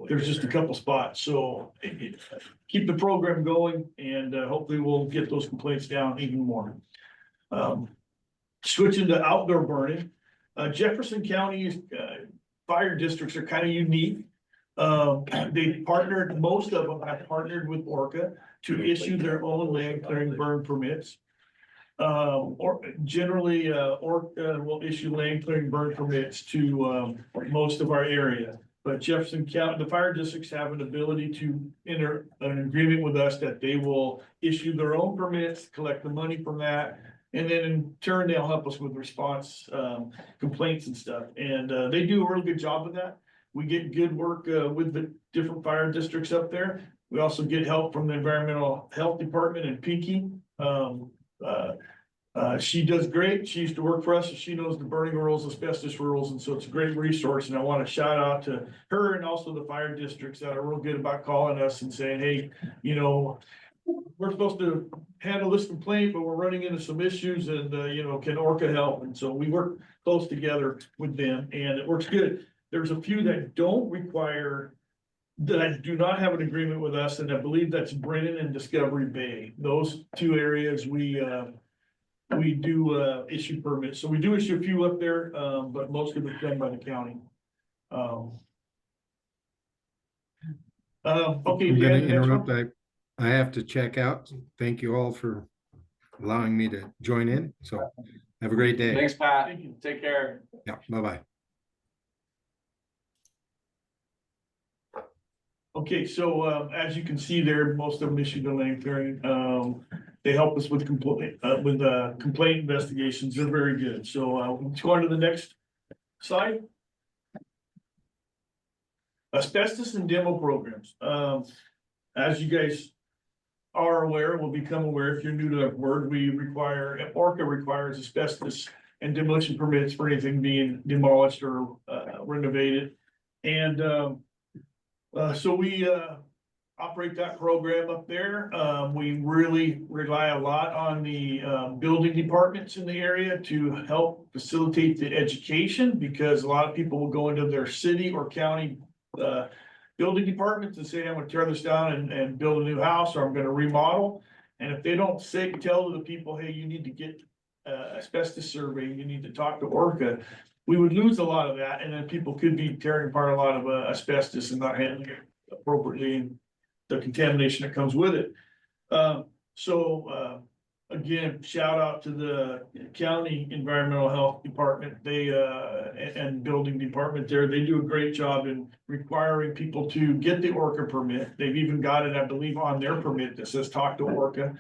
There's just a couple spots, so keep the program going and, hopefully we'll get those complaints down even more. Switching to outdoor burning, Jefferson County's, fire districts are kind of unique. They partnered, most of them have partnered with ORCAA to issue their own land clearing burn permits. Or generally, ORCAA will issue land clearing burn permits to, most of our area. But Jefferson County, the fire districts have an ability to enter an agreement with us that they will issue their own permits, collect the money from that. And then in turn, they'll help us with response, complaints and stuff. And, they do a really good job of that. We get good work, with the different fire districts up there. We also get help from the Environmental Health Department in Peaky. She does great. She used to work for us, so she knows the burning rules, asbestos rules, and so it's a great resource. And I want to shout out to her and also the fire districts that are real good about calling us and saying, hey, you know, we're supposed to handle this complaint, but we're running into some issues and, you know, can ORCAA help? And so we work close together with them and it works good. There's a few that don't require, that do not have an agreement with us, and I believe that's Brennan and Discovery Bay. Those two areas we do issue permits. So we do issue a few up there, but most of it's done by the county. Okay. I'm gonna Dan, next one. interrupt. I have to check out. Thank you all for allowing me to join in. So have a great day. Thanks, Pat. Thank you. Take care. Yeah, bye-bye. Okay, so as you can see there, most of them issue the land clearing. They help us with complaint investigations. They're very good. So let's go on to the next slide. Asbestos and demo programs. As you guys are aware, will become aware if you're new to that word, ORCAA requires asbestos and demolition permits for anything being demolished or renovated. And so we operate that program up there. We really rely a lot on the building departments in the area to help facilitate the education, because a lot of people will go into their city or county building departments and say, I'm gonna tear this down and build a new house, or I'm gonna remodel. And if they don't tell the people, hey, you need to get asbestos survey, you need to talk to ORCAA, we would lose a lot of that, and then people could be tearing apart a lot of asbestos and not handling it appropriately, and the contamination that comes with it. Again, shout out to the county environmental health department. They and building department there. They do a great job in requiring people to get the ORCAA permit. They've even got it, I believe, on their permit that says talk to ORCAA.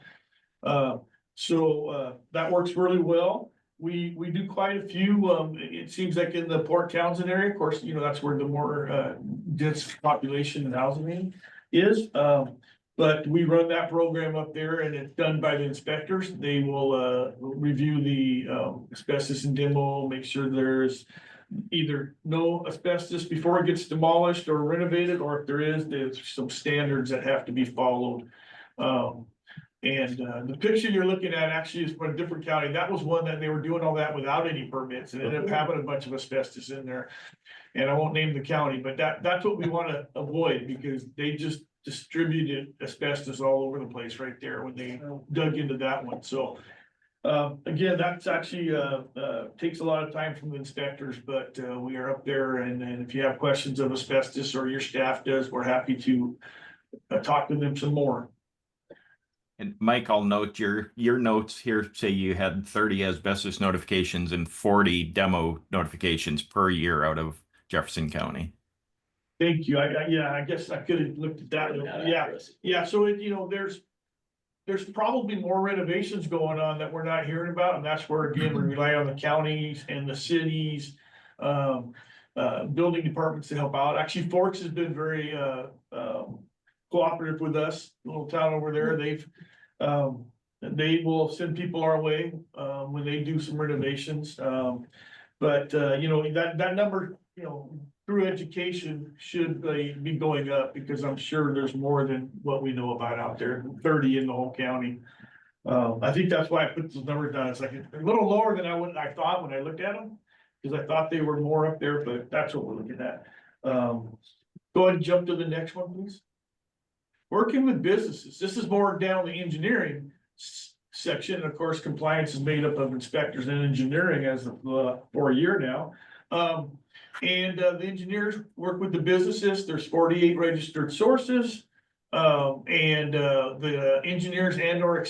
That works really well. We do quite a few. It seems like in the Port Townsend area, of course, you know, that's where the more dense population and housing is. But we run that program up there, and it's done by the inspectors. They will review the asbestos and demo, make sure there's either no asbestos before it gets demolished or renovated, or if there is, there's some standards that have to be followed. The picture you're looking at actually is from a different county. That was one that they were doing all that without any permits, and ended up having a bunch of asbestos in there. And I won't name the county, but that's what we want to avoid, because they just distributed asbestos all over the place right there when they dug into that one. So again, that's actually takes a lot of time from the inspectors, but we are up there, and if you have questions of asbestos, or your staff does, we're happy to talk to them some more. And Mike, I'll note your notes here say you had 30 asbestos notifications and 40 demo notifications per year out of Jefferson County. Thank you. I guess I could have looked at that. Yeah. So there's probably more renovations going on that we're not hearing about, and that's where, again, we rely on the counties and the cities, building departments to help out. Actually, Forks has been very cooperative with us. The little town over there, they will send people our way when they do some renovations. You know, that number, you know, through education should be going up, because I'm sure there's more than what we know about out there, 30 in the whole county. I think that's why I put those numbers down. It's like a little lower than I thought when I looked at them, because I thought they were more up there, but that's what we're looking at. Go ahead and jump to the next one, please. Working with businesses. This is more down the engineering section. Of course, compliance is made up of inspectors and engineering as of for a year now. The engineers work with the businesses. There's 48 registered sources. The engineers and or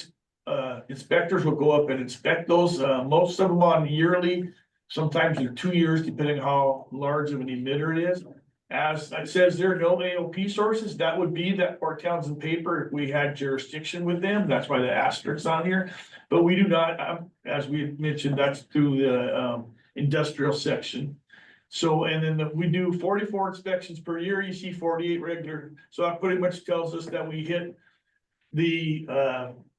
inspectors will go up and inspect those, most of them on yearly, sometimes they're 2 years, depending on how large of an emitter it is. As it says there, no AOP sources, that would be that Port Townsend paper if we had jurisdiction with them. That's why the asterisks on here. But we do not, as we mentioned, that's through the industrial section. So, and then we do 44 inspections per year. You see 48 regular. So that pretty much tells us that we hit the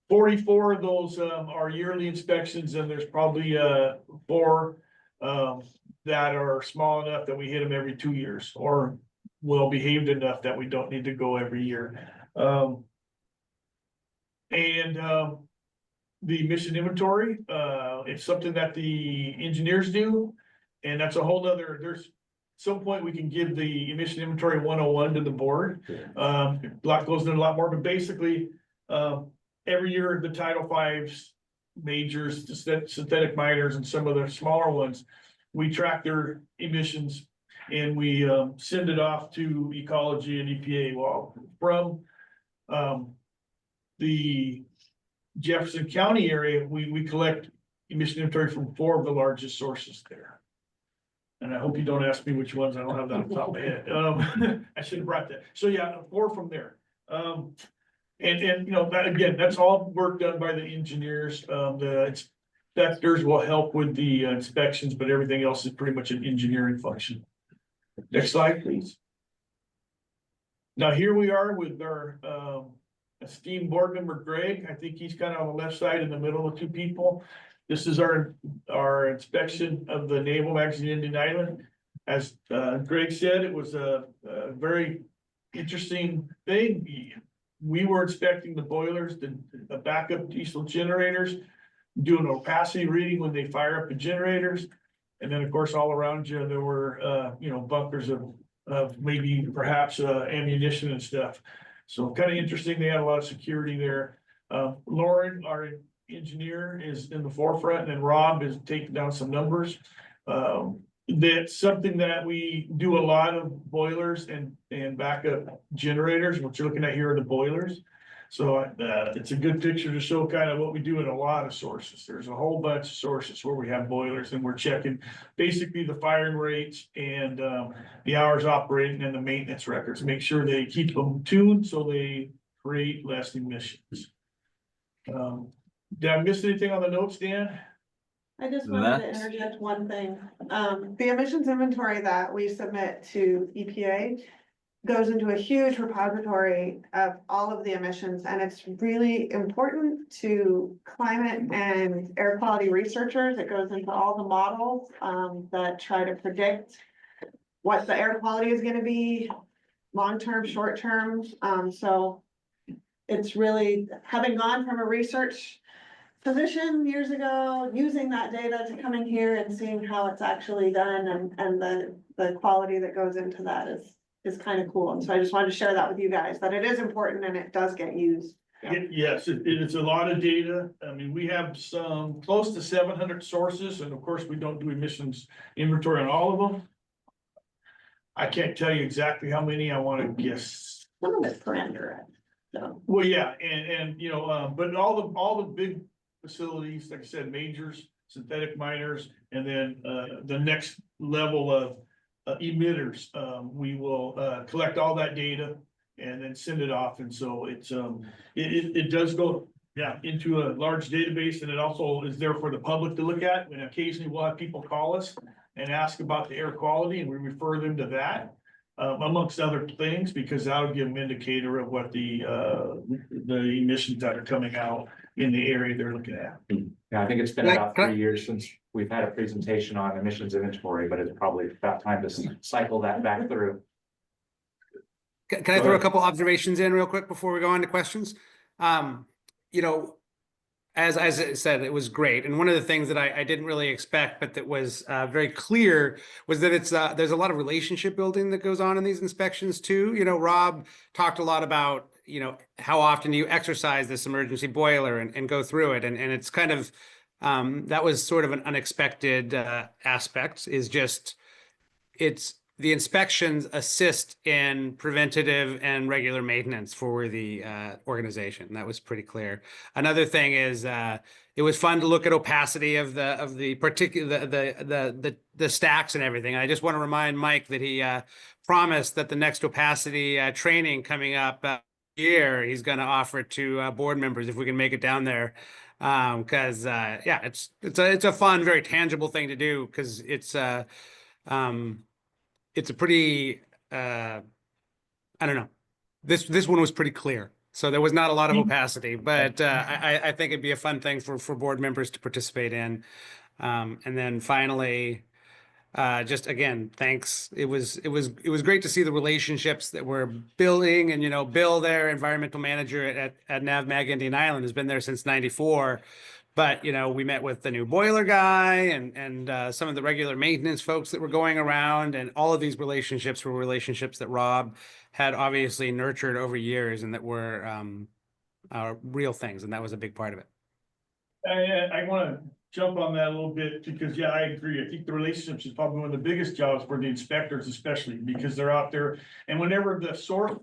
44 of those are yearly inspections, and there's probably 4 that are small enough that we hit them every 2 years, or well behaved enough that we don't need to go every year. The emission inventory, it's something that the engineers do, and that's a whole nother, there's some point we can give the emission inventory 101 to the board. Lot goes into a lot more, but basically, every year the Title V majors, synthetic miners, and some of the smaller ones, we track their emissions and we send it off to ecology and EPA. Well, from the Jefferson County area, we collect emission inventory from 4 of the largest sources there. And I hope you don't ask me which ones. I don't have that on top of my head. I should have brought that. So yeah, 4 from there. And you know, that again, that's all work done by the engineers. The inspectors will help with the inspections, but everything else is pretty much an engineering function. Next slide, please. Now here we are with our esteemed board member Greg. I think he's kind of on the left side in the middle of 2 people. This is our inspection of the Naval Magazine Indian Island. As Greg said, it was a very interesting thing. We were inspecting the boilers, the backup diesel generators, doing opacity reading when they fire up the generators. And then of course, all around you, there were, you know, bunkers of maybe perhaps ammunition and stuff. So kind of interesting. They had a lot of security there. Lauren, our engineer, is in the forefront, and then Rob is taking down some numbers. That's something that we do a lot of boilers and backup generators. What you're looking at here are the boilers. So it's a good picture to show kind of what we do in a lot of sources. There's a whole bunch of sources where we have boilers, and we're checking basically the firing rates and the hours operating and the maintenance records. Make sure they keep them tuned so they create less emissions. Did I miss anything on the notes, Dan? I just wanted to interject one thing. The emissions inventory that we submit to EPA goes into a huge repository of all of the emissions, and it's really important to climate and air quality researchers. It goes into all the models that try to predict what the air quality is going to be, long-term, short-term. So it's really, having gone from a research position years ago, using that data to coming here and seeing how it's actually done, and the quality that goes into that is kind of cool. And so I just wanted to share that with you guys, that it is important and it does get used. Yes, it's a lot of data. I mean, we have some close to 700 sources, and of course, we don't do emissions inventory on all of them. I can't tell you exactly how many. I want to guess. Some of it's parameter. So. Well, yeah, and you know, but all the big facilities, like I said, majors, synthetic miners, and then the next level of emitters, we will collect all that data and then send it off. And so it's it does go into a large database, and it also is there for the public to look at. And occasionally we'll have people call us and ask about the air quality, and we refer them to that. Amongst other things, because that'll give them an indicator of what the emissions that are coming out in the area they're looking at. Yeah, I think it's been about 3 years since we've had a presentation on emissions inventory, but it's probably about time to cycle that back through. Can I throw a couple observations in real quick before we go on to questions? You know, as I said, it was great. And one of the things that I didn't really expect, but that was very clear, was that it's there's a lot of relationship building that goes on in these inspections too. You know, Rob talked a lot about, you know, how often you exercise this emergency boiler and go through it. And it's kind of, that was sort of an unexpected aspect, is just, it's the inspections assist in preventative and regular maintenance for the organization. That was pretty clear. Another thing is it was fun to look at opacity of the particular the stacks and everything. I just want to remind Mike that he promised that the next opacity training coming up year he's going to offer to board members if we can make it down there. Because yeah, it's a fun, very tangible thing to do, because it's a pretty I don't know. This one was pretty clear. So there was not a lot of opacity, but I think it'd be a fun thing for board members to participate in. And then finally, just again, thanks. It was great to see the relationships that we're building. And, you know, Bill, their environmental manager at NavMag Indian Island, has been there since '94. But, you know, we met with the new boiler guy and some of the regular maintenance folks that were going around, and all of these relationships were relationships that Rob had obviously nurtured over years, and that were real things. And that was a big part of it. I want to jump on that a little bit, because yeah, I agree. I think the relationships is probably one of the biggest jobs for the inspectors, especially because they're out there, and whenever the source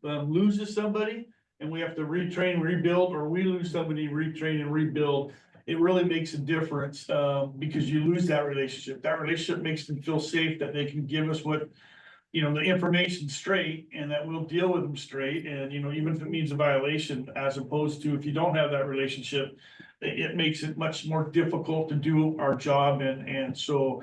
loses somebody and we have to retrain, rebuild, or we lose somebody, retrain and rebuild, it really makes a difference, because you lose that relationship. That relationship makes them feel safe, that they can give us what, you know, the information straight, and that we'll deal with them straight. And, you know, even if it means a violation, as opposed to if you don't have that relationship, it makes it much more difficult to do our job. And so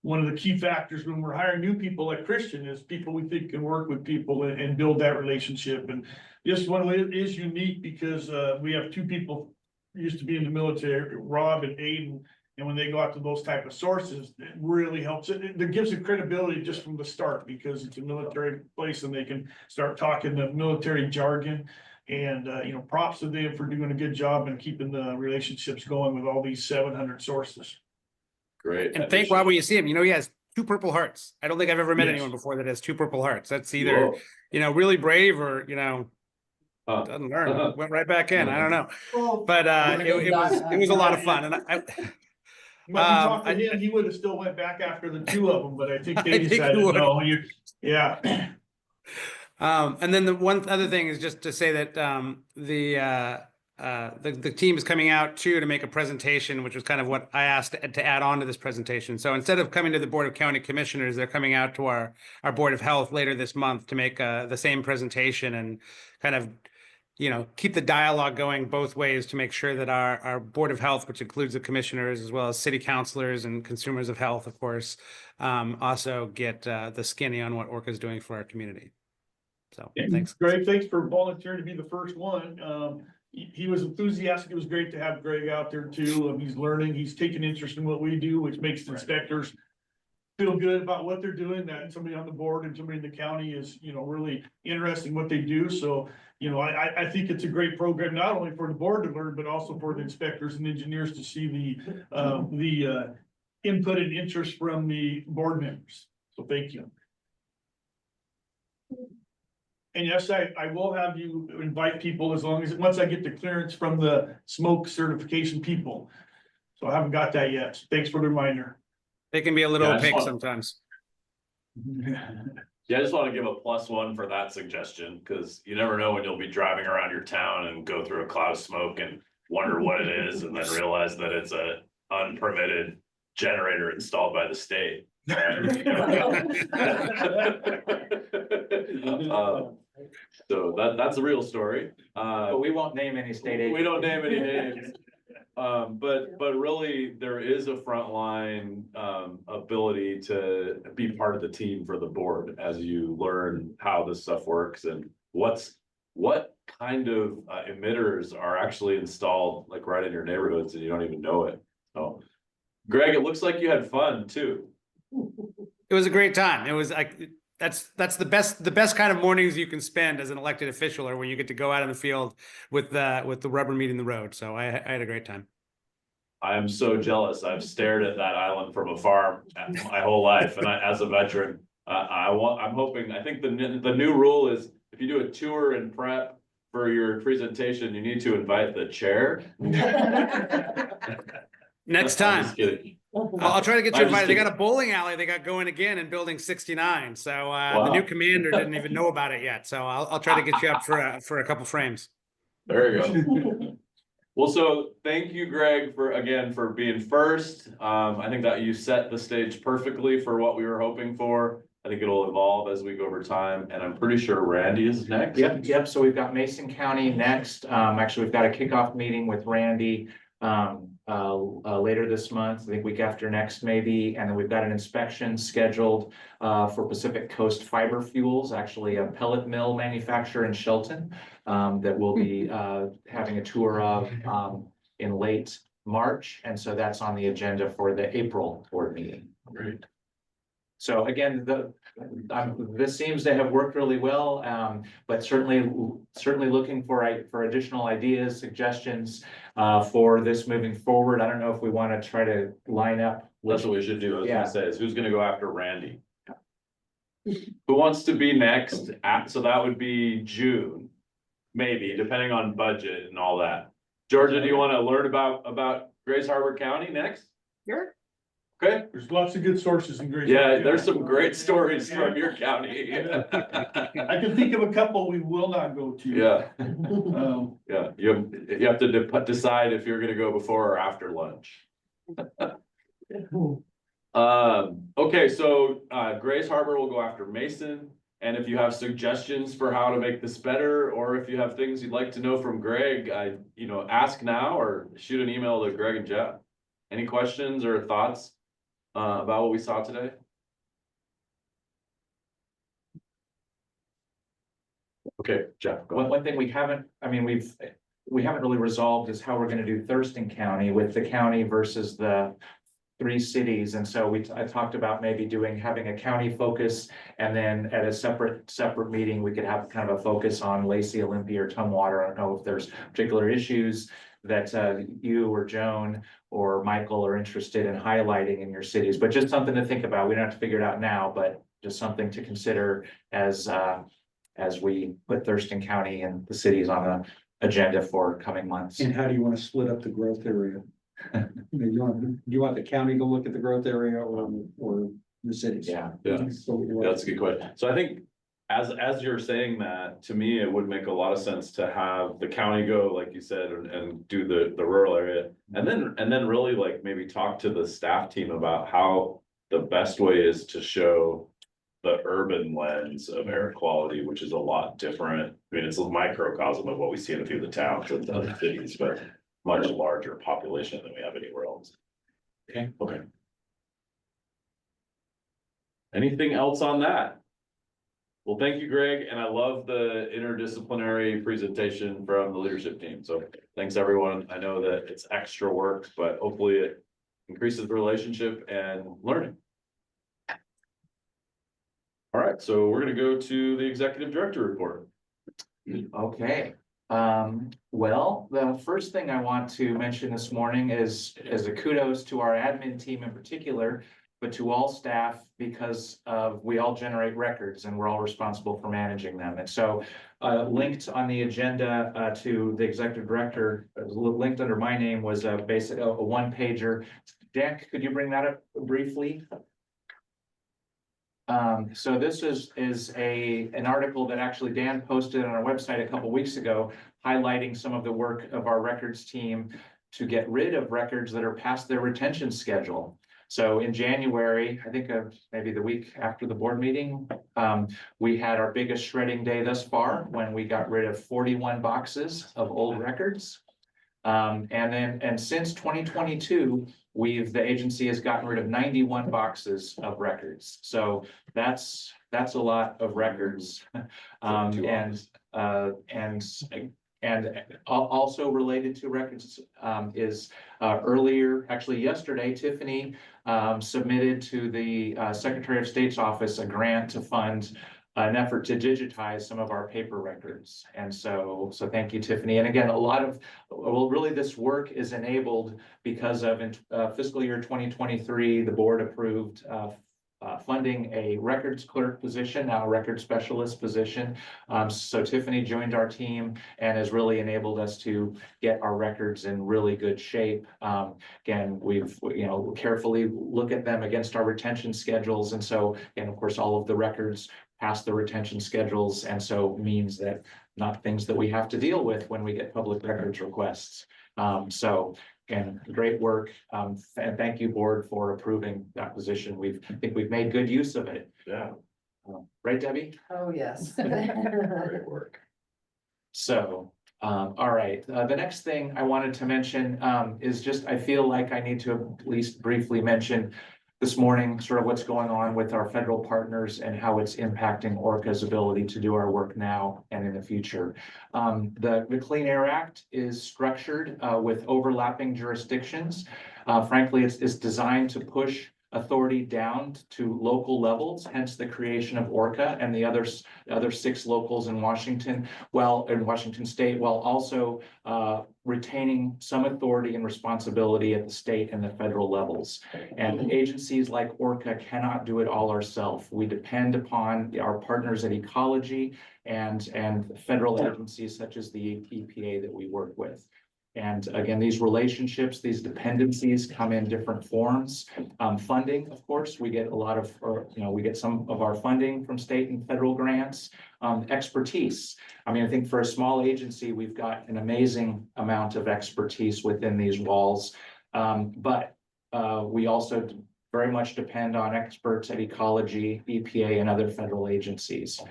one of the key factors when we're hiring new people like Christian is people we think can work with people and build that relationship. And this one is unique because we have two people who used to be in the military, Rob and Aiden. And when they go out to those type of sources, it really helps. It gives it credibility just from the start, because it's a military place and they can start talking the military jargon. And, you know, props to them for doing a good job and keeping the relationships going with all these 700 sources. Great. And thank Rob when you see him. You know, he has 2 Purple Hearts. I don't think I've ever met Yes. anyone before that has 2 Purple Hearts. That's either, Whoa. you know, really brave, or, you know, doesn't learn. Went right back in. I don't know. But it was a lot of fun. And When we talked to him, he would have still went back after the 2 of them, but I think they decided no. Yeah. And then the one other thing is just to say that the team is coming out too to make a presentation, which was kind of what I asked to add on to this presentation. So instead of coming to the Board of County Commissioners, they're coming out to our Board of Health later this month to make the same presentation, and kind of, you know, keep the dialogue going both ways to make sure that our Board of Health, which includes the commissioners as well as city councilors and consumers of health, of course, also get the skinny on what ORCAA is doing for our community. So thanks. Greg, thanks for volunteering to be the first one. He was enthusiastic. It was great to have Greg out there too. He's learning, he's taking interest in what we do, which makes the inspectors feel good about what they're doing, that somebody on the board and somebody in the county is, you know, really interested in what they do. So, you know, I think it's a great program, not only for the board to learn, but also for the inspectors and engineers to see the input and interest from the board members. So thank you. And yes, I will have you invite people as long as, once I get the clearance from the smoke certification people. So I haven't got that yet. Thanks for the reminder. They can be a little Yeah, opaque sometimes. Yeah, I just want to give a +1 for that suggestion, because you never know when you'll be driving around your town and go through a cloud of smoke and wonder what it is, and then realize that it's a unpermitted generator installed by the state. So that's a real story. But we won't name any state agents. We don't name any names. But really, there is a frontline ability to be part of the team for the board as you learn how this stuff works and what kind of emitters are actually installed like right in your neighborhoods and you don't even know it. Oh, Greg, it looks like you had fun too. It was a great time. It was like, that's the best kind of mornings you can spend as an elected official, or when you get to go out in the field with the rubber meeting the road. So I had a great time. I am so jealous. I've stared at that island from afar my whole life, and as a veteran, I'm hoping. I think the new rule is if you do a tour and prep for your presentation, you need to invite the chair. Next I'm time. just kidding. I'll try to get you I'm just invited. They got kidding. a bowling alley they got going again in building 69. So the Wow. new commander didn't even know about it yet. So I'll try to get you up for a couple frames. There you go. Well, so thank you, Greg, for being first. I think that you set the stage perfectly for what we were hoping for. I think it'll evolve as we go over time, and I'm pretty sure Randy is next. Yep. So we've got Mason County next. Actually, we've got a kickoff meeting with Randy later this month, I think week after next maybe. And then we've got an inspection scheduled for Pacific Coast Fiber Fuels, actually a pellet mill manufacturer in Shelton that we'll be having a tour of in late March. And so that's on the agenda for the April board meeting. Great. So again, this seems to have worked really well, but certainly looking for additional ideas, suggestions for this moving forward. I don't know if we want to try to line up. That's what we should do. I was Yeah. gonna say is who's gonna go after Randy? Who wants to be next? So that would be June, maybe, depending on budget and all that. Georgia, do you want to learn about Grace Harbor County next? Sure. Okay. There's lots of good sources in Grace. Yeah, Harbor there's County. some great stories from your county. I can think of a couple we will not go to. Yeah. Um, Yeah, you have to decide if you're gonna go before or after lunch. Okay, so Grace Harbor will go after Mason. And if you have suggestions for how to make this better, or if you have things you'd like to know from Greg, ask now or shoot an email to Greg and Jeff. Any questions or thoughts about what we saw today? Okay, Jeff, go ahead. One thing we haven't really resolved is how we're going to do Thurston County with the county versus the 3 cities. And so I talked about maybe having a county focus, and then at a separate meeting, we could have kind of a focus on Lacey, Olympia, or Tumwater. I don't know if there's particular issues that you or Joan or Michael are interested in highlighting in your cities, but just something to think about. We don't have to figure it out now, but just something to consider as we put Thurston County and the cities on the agenda for coming months. And how do you want to split up the growth area? Do you want the county to look at the growth area or the cities? Yeah. So, That's a good question. So I think as you're saying that, to me, it would make a lot of sense to have the county go, like you said, and do the rural area. And then really like maybe talk to the staff team about how the best way is to show the urban lens of air quality, which is a lot different. I mean, it's a microcosm of what we see in a few of the towns and other cities, but much larger population than we have anywhere else. Okay. Anything else on that? Well, thank you, Greg, and I love the interdisciplinary presentation from the leadership team. So thanks, everyone. I know that it's extra work, but hopefully it increases the relationship and learning. All right, so we're gonna go to the executive director report. Okay. Well, the first thing I want to mention this morning is a kudos to our admin team in particular, but to all staff, because we all generate records and we're all responsible for managing them. And so linked on the agenda to the executive director, linked under my name, was a one pager. Dan, could you bring that up briefly? So this is an article that actually Dan posted on our website a couple weeks ago, highlighting some of the work of our records team to get rid of records that are past their retention schedule. So in January, I think maybe the week after the board meeting, we had our biggest shredding day thus far when we got rid of 41 boxes of old records. And since 2022, the agency has gotten rid of 91 boxes of records. So that's a lot of records. And Also related to records is earlier, actually yesterday, Tiffany submitted to the Secretary of State's office a grant to fund an effort to digitize some of our paper records. And so thank you, Tiffany. And again, really this work is enabled because of in fiscal year 2023, the board approved funding a records clerk position, now a record specialist position. So Tiffany joined our team and has really enabled us to get our records in really good shape. Again, we've, carefully look at them against our retention schedules. And so, and of course, all of the records pass the retention schedules. And so means that not things that we have to deal with when we get public records requests. So again, great work. And thank you, board, for approving that position. I think we've made good use of it. Yeah. Right, Debbie? Oh, yes. Great work. So, all right. The next thing I wanted to mention is just, I feel like I need to at least briefly mention this morning, sort of what's going on with our federal partners and how it's impacting ORCA's ability to do our work now and in the future. The Clean Air Act is structured with overlapping jurisdictions. Frankly, it's designed to push authority down to local levels, hence the creation of ORCAA and the other 6 locals in Washington, in Washington state, while also retaining some authority and responsibility at the state and the federal levels. And agencies like ORCAA cannot do it all ourselves. We depend upon our partners at Ecology and federal agencies such as the EPA that we work with. And again, these relationships, these dependencies come in different forms. Funding, of course, we get a lot of, we get some of our funding from state and federal grants. Expertise. I mean, I think for a small agency, we've got an amazing amount of expertise within these walls. But we also very much depend on experts at Ecology, EPA, and other federal agencies.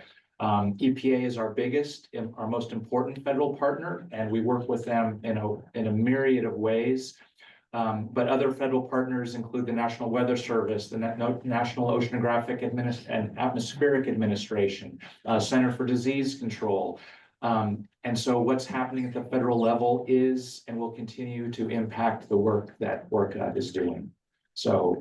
EPA is our biggest, our most important federal partner, and we work with them in a myriad of ways. But other federal partners include the National Weather Service, the National Oceanographic and Atmospheric Administration, Center for Disease Control. And so what's happening at the federal level is and will continue to impact the work that ORCAA is doing. So,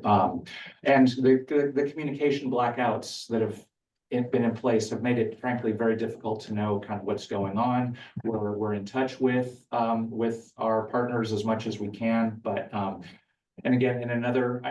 and the communication blackouts that have been in place have made it frankly very difficult to know kind of what's going on. We're in touch with our partners as much as we can, but and again, in another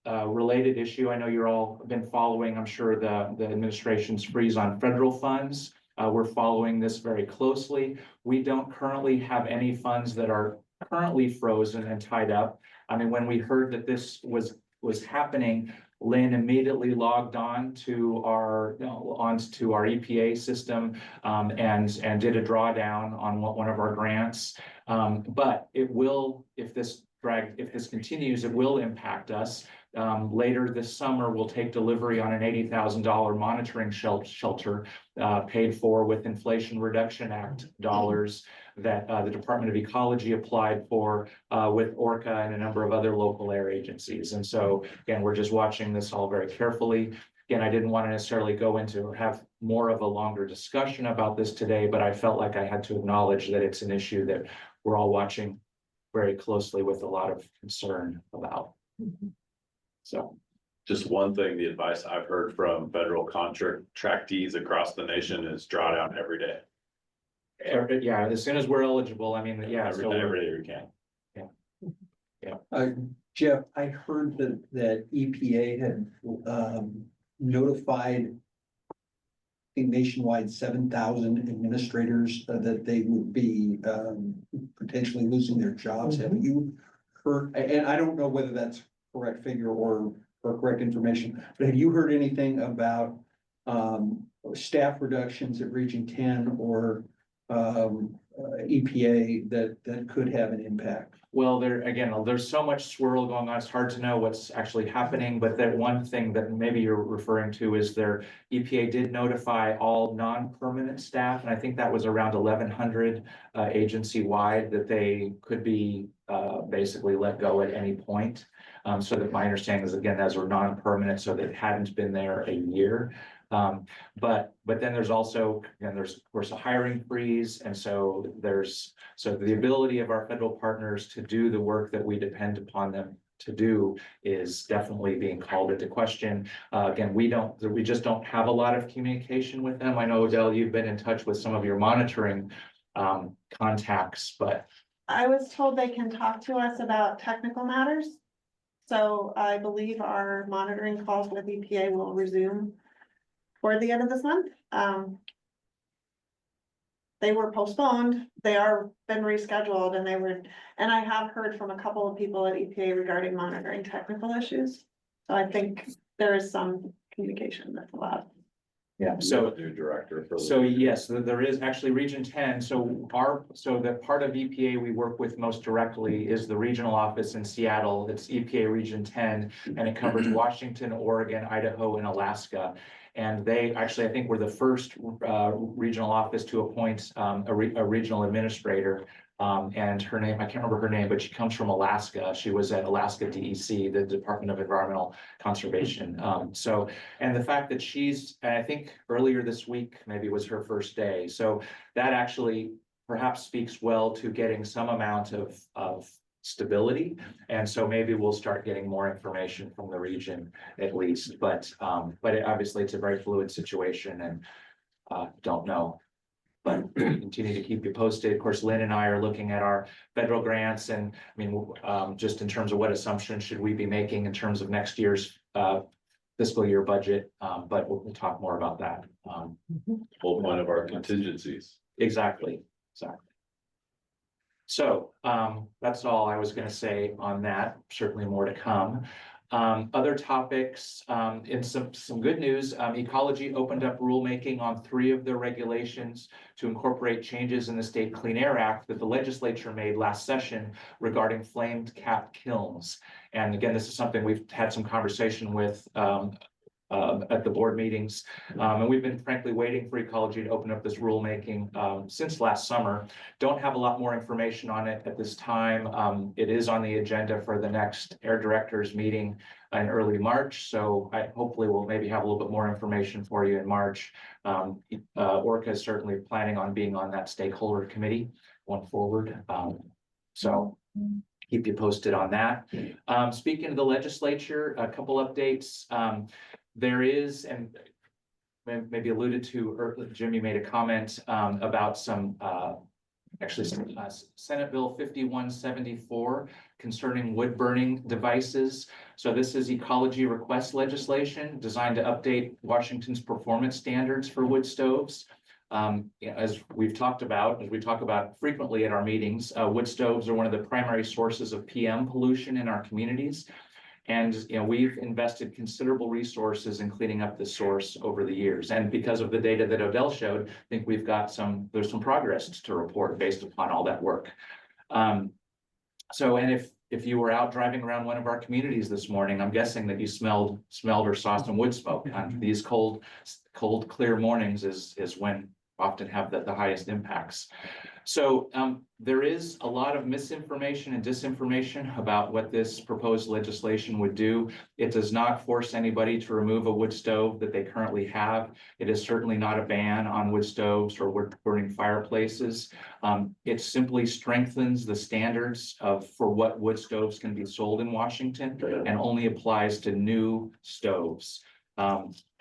related issue, I know you're all been following, I'm sure, the administration's freeze on federal funds. We're following this very closely. We don't currently have any funds that are currently frozen and tied up. I mean, when we heard that this was happening, Lynn immediately logged on to our onto our EPA system and did a drawdown on one of our grants. But it will, if this continues, it will impact us. Later this summer, we'll take delivery on an $80,000 monitoring shelter paid for with Inflation Reduction Act dollars that the Department of Ecology applied for with ORCAA and a number of other local air agencies. And so again, we're just watching this all very carefully. Again, I didn't want to necessarily go into or have more of a longer discussion about this today, but I felt like I had to acknowledge that it's an issue that we're all watching very closely with a lot of concern about. So just one thing, the advice I've heard from federal contractees across the nation is draw down every day. Yeah, as soon as we're eligible, I mean, yeah. Every day we can. Yeah. Jeff, I heard that EPA had notified nationwide 7,000 administrators that they would be potentially losing their jobs. Have you heard, and I don't know whether that's correct figure or correct information, but have you heard anything about staff reductions at Region 10 or EPA that could have an impact? Well, there's so much swirl going on. It's hard to know what's actually happening, but that one thing that maybe you're referring to is their EPA did notify all non-permanent staff, and I think that was around 1,100 agency-wide that they could be basically let go at any point. So that my understanding is, again, those were non-permanent, so that hadn't been there a year. But then there's also, and there's of course a hiring freeze. And so the ability of our federal partners to do the work that we depend upon them to do is definitely being called into question. Again, we just don't have a lot of communication with them. I know, Odell, you've been in touch with some of your monitoring contacts, but I was told they can talk to us about technical matters. So I believe our monitoring calls with EPA will resume toward the end of this month. They were postponed. They are been rescheduled, and I have heard from a couple of people at EPA regarding monitoring technical issues. So I think there is some communication that's allowed. yeah, so New director. For so yes, there is actually Region 10. So the part of EPA we work with most directly is the regional office in Seattle. It's EPA Region 10, and it covers Washington, Oregon, Idaho, and Alaska. And they actually, I think, were the first regional office to appoint a regional administrator. And her name, I can't remember her name, but she comes from Alaska. She was at Alaska DEC, the Department of Environmental Conservation. And the fact that and I think earlier this week, maybe was her first day. So that actually perhaps speaks well to getting some amount of stability. And so maybe we'll start getting more information from the region at least, but obviously it's a very fluid situation and don't know. But we'll continue to keep you posted. Of course, Lynn and I are looking at our federal grants, and I mean, just in terms of what assumptions should we be making in terms of next year's fiscal year budget, but we'll talk more about that. Whole point of our contingencies. Exactly. So that's all I was going to say on that. Certainly more to come. Other topics, in some good news, Ecology opened up rulemaking on 3 of their regulations to incorporate changes in the State Clean Air Act that the legislature made last session regarding flamed cap kilns. And again, this is something we've had some conversation with at the board meetings. And we've been frankly waiting for Ecology to open up this rulemaking since last summer. Don't have a lot more information on it at this time. It is on the agenda for the next air directors meeting in early March. So hopefully we'll maybe have a little bit more information for you in March. ORCAA is certainly planning on being on that stakeholder committee going forward. So keep you posted on that. Speaking of the legislature, a couple updates. There is, and maybe alluded to, or Jimmy made a comment about some, Senate Bill 5174 concerning wood burning devices. So this is ecology request legislation designed to update Washington's performance standards for wood stoves. As we talk about frequently at our meetings, wood stoves are one of the primary sources of PM pollution in our communities. And we've invested considerable resources in cleaning up the source over the years. And because of the data that Odell showed, I think we've got there's some progress to report based upon all that work. And if you were out driving around one of our communities this morning, I'm guessing that you smelled or saw some wood smoke. And these cold, clear mornings is when often have the highest impacts. So there is a lot of misinformation and disinformation about what this proposed legislation would do. It does not force anybody to remove a wood stove that they currently have. It is certainly not a ban on wood stoves or wood burning fireplaces. It simply strengthens the standards for what wood stoves can be sold in Washington and only applies to new stoves.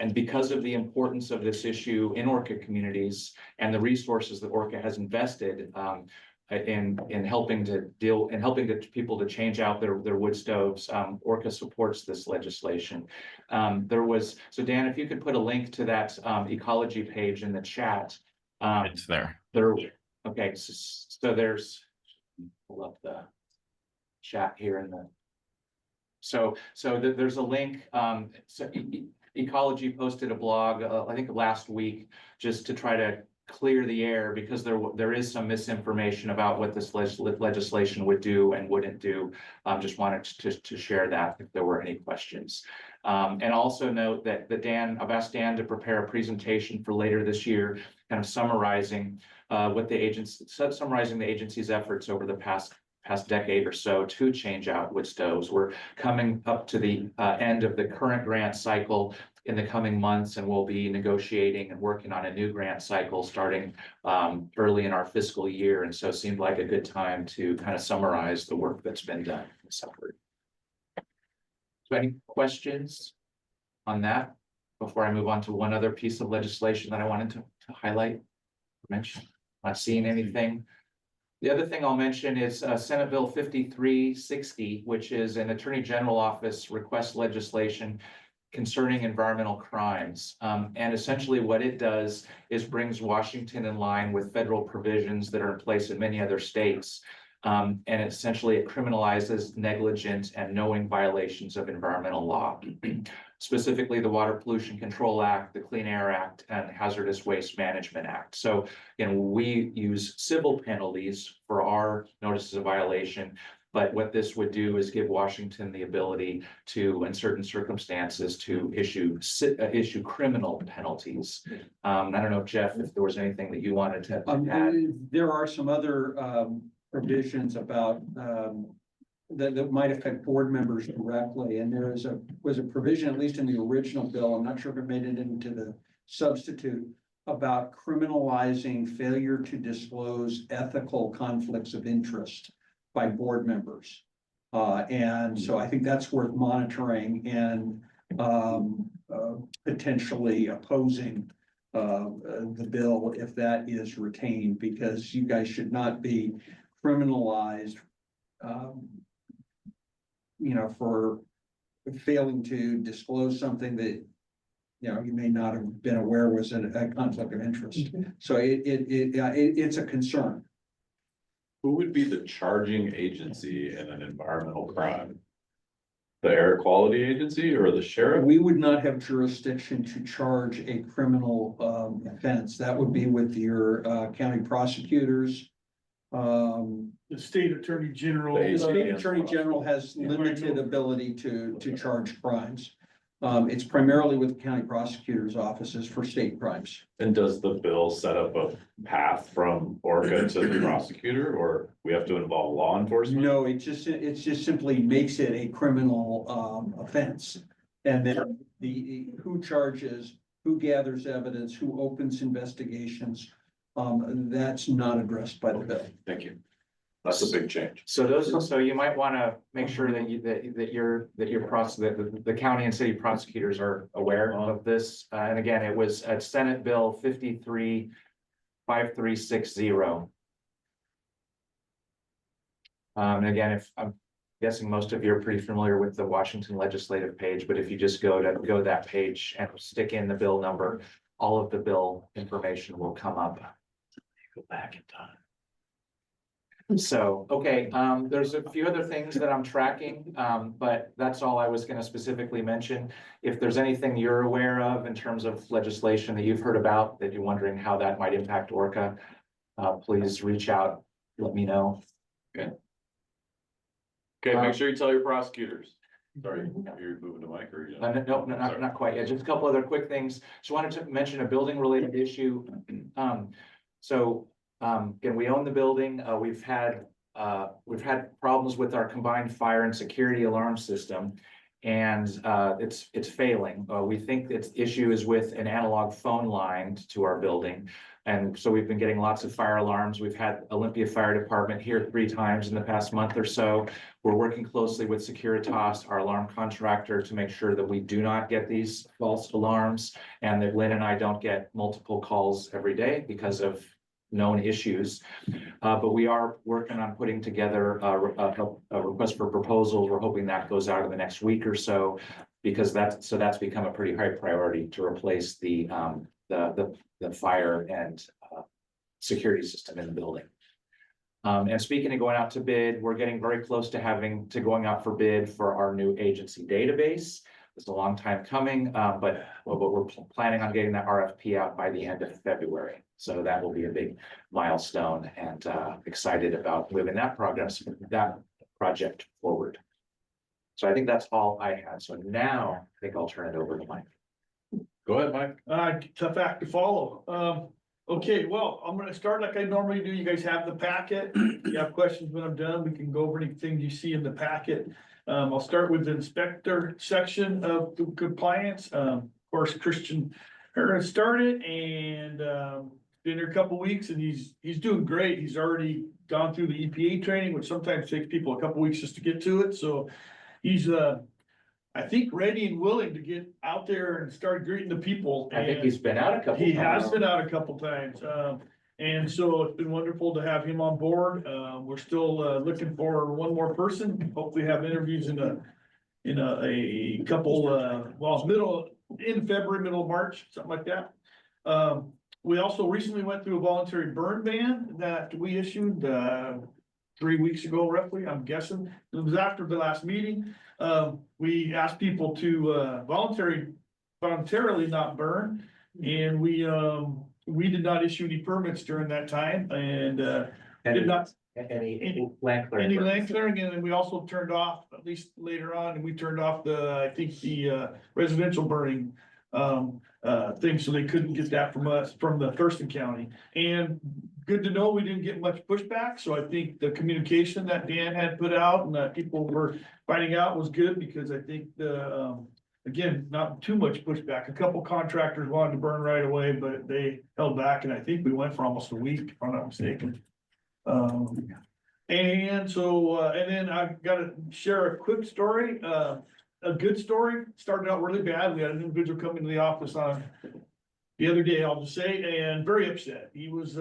And because of the importance of this issue in ORCAA communities and the resources that ORCAA has invested in helping people to change out their wood stoves, ORCAA supports this legislation. So Dan, if you could put a link to that ecology page in the chat. It's there. Okay, so there's, pull up the chat here in the. So there's a link. Ecology posted a blog, I think last week, just to try to clear the air because there is some misinformation about what this legislation would do and wouldn't do. Just wanted to share that if there were any questions. And also note that I've asked Dan to prepare a presentation for later this year, kind of summarizing the agency's efforts over the past decade or so to change out wood stoves. We're coming up to the end of the current grant cycle in the coming months, and we'll be negotiating and working on a new grant cycle starting early in our fiscal year. And so it seemed like a good time to kind of summarize the work that's been done. So any questions on that before I move on to one other piece of legislation that I wanted to highlight, mention? Not seeing anything. The other thing I'll mention is Senate Bill 5360, which is an Attorney General Office request legislation concerning environmental crimes. And essentially what it does is brings Washington in line with federal provisions that are in place in many other states. And essentially it criminalizes negligent and knowing violations of environmental law. Specifically the Water Pollution Control Act, the Clean Air Act, and Hazardous Waste Management Act. So, we use civil penalties for our notices of violation, but what this would do is give Washington the ability to, in certain circumstances, to issue criminal penalties. I don't know, Jeff, if there was anything that you wanted to add. There are some other provisions about that might affect board members directly, and there was a provision, at least in the original bill, I'm not sure if it made it into the substitute, about criminalizing failure to disclose ethical conflicts of interest by board members. And so I think that's worth monitoring and potentially opposing the bill if that is retained, because you guys should not be criminalized for failing to disclose something that, you may not have been aware was a conflict of interest. So it's a concern. Who would be the charging agency in an environmental crime? The air quality agency or the sheriff? We would not have jurisdiction to charge a criminal offense. That would be with your county prosecutors. The state attorney general. The state attorney general has limited ability to charge crimes. It's primarily with county prosecutors' offices for state crimes. And does the bill set up a path from ORCAA to the prosecutor, or we have to involve law enforcement? No, it just simply makes it a criminal offense. And then who charges, who gathers evidence, who opens investigations, that's not addressed by the bill. Thank you. That's a big change. So you might want to make sure that the county and city prosecutors are aware of this. And again, it was at Senate Bill 5360. And again, if I'm guessing most of you are pretty familiar with the Washington legislative page, but if you just go to that page and stick in the bill number, all of the bill information will come up. Go back in time. So, okay, there's a few other things that I'm tracking, but that's all I was going to specifically mention. If there's anything you're aware of in terms of legislation that you've heard about that you're wondering how that might impact ORCAA, please reach out, let me know. Okay. Okay, make sure you tell your prosecutors. Sorry, you're moving to mic or? No, not quite yet. Just a couple other quick things. Just wanted to mention a building related issue. Again, we own the building. We've had problems with our combined fire and security alarm system, and it's failing. We think its issue is with an analog phone line to our building, and so we've been getting lots of fire alarms. We've had Olympia Fire Department here 3 times in the past month or so. We're working closely with Securitas, our alarm contractor, to make sure that we do not get these false alarms, and that Lynn and I don't get multiple calls every day because of known issues, but we are working on putting together a request for proposals. We're hoping that goes out in the next week or so, because that's become a pretty high priority to replace the fire and security system in the building. And speaking of going out to bid, we're getting very close to going out for bid for our new agency database. It's a long time coming, but we're planning on getting that RFP out by the end of February. So that will be a big milestone, and excited about moving that project forward. So I think that's all I had. So now I think I'll turn it over to Mike. Go ahead, Mike. Tough act to follow. Okay, well, I'm gonna start like I normally do. You guys have the packet. If you have questions when I'm done, we can go over anything you see in the packet. I'll start with the inspector section of the compliance. course, Christian started and been there a couple weeks and he's doing great. He's already gone through the EPA training, which sometimes takes people a couple weeks just to get to it. So he's I think ready and willing to get out there and start greeting the people. I think he's been out a couple He times. has been out a couple times. And so it's been wonderful to have him on board. We're still looking for one more person. Hopefully have interviews in a couple, in February, middle of March, something like that. We also recently went through a voluntary burn ban that we issued 3 weeks ago, roughly, I'm guessing. It was after the last meeting. We asked people to voluntarily not burn, and we did not issue any permits during that time, and did not Any land clearing. any land clearing, and then we also turned off, at least later on, and we turned off I think the residential burning thing, so they couldn't get that from us, from the Thurston County. And good to know we didn't get much pushback, so I think the communication that Dan had put out and that people were finding out was good, because I think again, not too much pushback. A couple contractors wanted to burn right away, but they held back, and I think we went for almost a week, if I'm not mistaken. And so, and then I've got to share a quick story, a good story. Started out really bad. We had an individual come into the office on the other day, I'll just say, and very upset. He was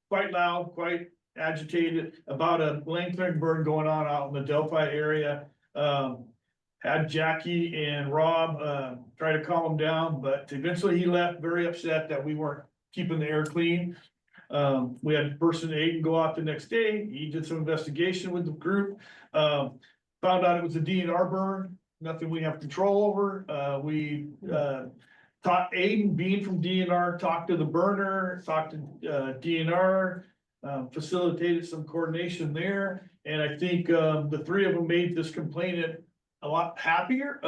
quite loud, quite agitated about a land clearing burn going on out in the Delphi area. Had Jackie and Rob try to calm him down, but eventually he left very upset that we weren't keeping the air clean. We had person Aiden go out the next day. He did some investigation with the group. Found out it was a DNR burn, nothing we have control over. We taught Aiden, being from DNR, talked to the burner, talked to DNR, facilitated some coordination there. And I think the three of them made this complainant a lot happier.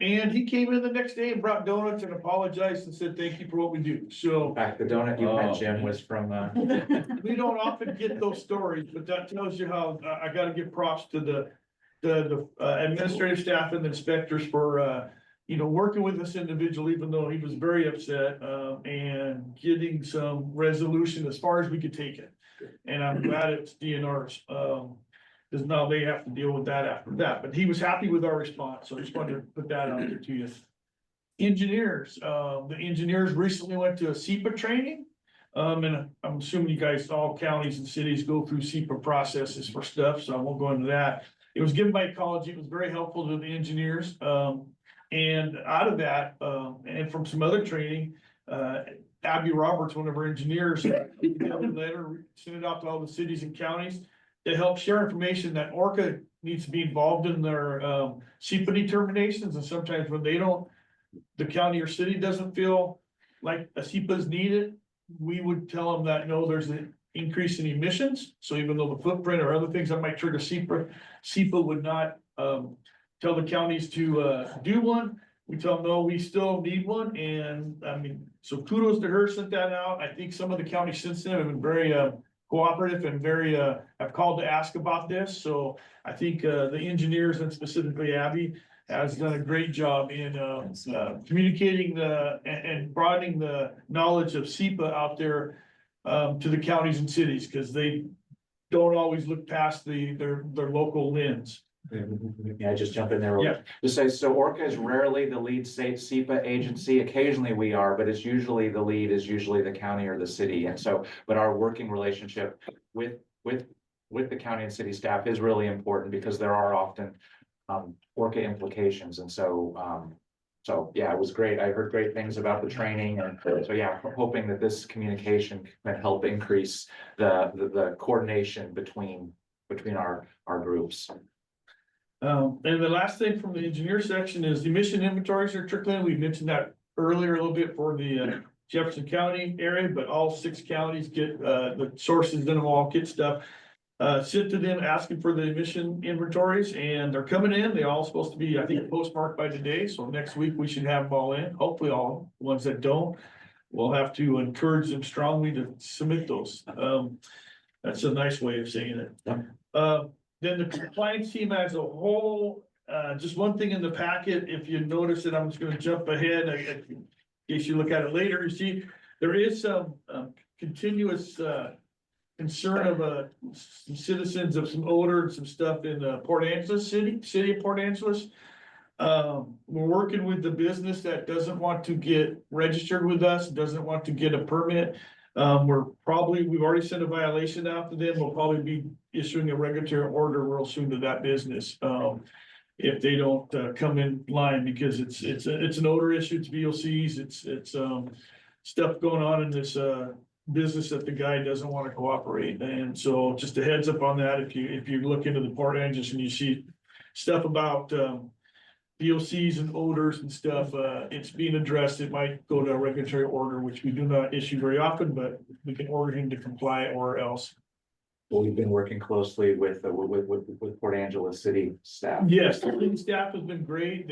And he came in the next day and brought donuts and apologized and said, thank you for what we do. So In fact, the donut you had, Jim, was from we don't often get those stories, but that tells you how I gotta give props to the administrative staff and the inspectors for working with this individual, even though he was very upset, and getting some resolution as far as we could take it. And I'm glad it's DNR's, because now they have to deal with that after that, but he was happy with our response, so I just wanted to put that out there to you. Engineers, the engineers recently went to a SEPA training. And I'm assuming you guys, all counties and cities go through SEPA processes for stuff, so I won't go into that. It was given by ecology, it was very helpful to the engineers. And out of that, and from some other training, Abby Roberts, one of our engineers, got a letter, sent it out to all the cities and counties to help share information that ORCAA needs to be involved in their SEPA determinations. And sometimes when they don't, the county or city doesn't feel like a SEPA is needed, we would tell them that, no, there's an increase in emissions. So even though the footprint or other things that might trigger SEPA would not tell the counties to do one. We tell them, no, we still need one. And I mean, so kudos to her, sent that out. I think some of the counties since then have been very cooperative and very have called to ask about this. So I think the engineers, and specifically Abby, has done a great job in communicating and broadening the knowledge of SEPA out there to the counties and cities, because they don't always look past their local lens. Yeah, just jump in there. Real quick. Just say, so ORCAA is rarely the lead state SEPA agency. Occasionally we are, but it's usually the lead is usually the county or the city. And so, but our working relationship with the county and city staff is really important, because there are often ORCAA implications. And so, so yeah, it was great. I heard great things about the training, and so yeah, hoping that this communication can help increase the coordination between our groups. And the last thing from the engineer section is the emission inventories are trickling. We mentioned that earlier a little bit for the Jefferson County area, but all 6 counties get the sources, then all get stuff sent to them asking for the emission inventories, and they're coming in. They're all supposed to be, I think, postmarked by today. So next week we should have them all in. Hopefully all ones that don't, we'll have to encourage them strongly to submit those. That's a nice way of saying it. Then the compliance team as a whole just one thing in the packet, if you notice it, I'm just gonna jump ahead, in case you look at it later, you see, there is some, continuous, concern of, some citizens of some odor and some stuff in, Port Angeles city of Port Angeles. We're working with the business that doesn't want to get registered with us, doesn't want to get a permit. We've already sent a violation out to them. We'll probably be issuing a regulatory order real soon to that business. If they don't come in line, because it's an odor issue, it's VOCs, it's stuff going on in this business that the guy doesn't want to cooperate. And so just a heads up on that, if you look into the Port Angeles and you see stuff about VOCs and odors and stuff, it's being addressed. It might go to a regulatory order, which we do not issue very often, but we can order him to comply or else. Well, we've been working closely with Port Angeles city staff. Yes, the city staff has been great.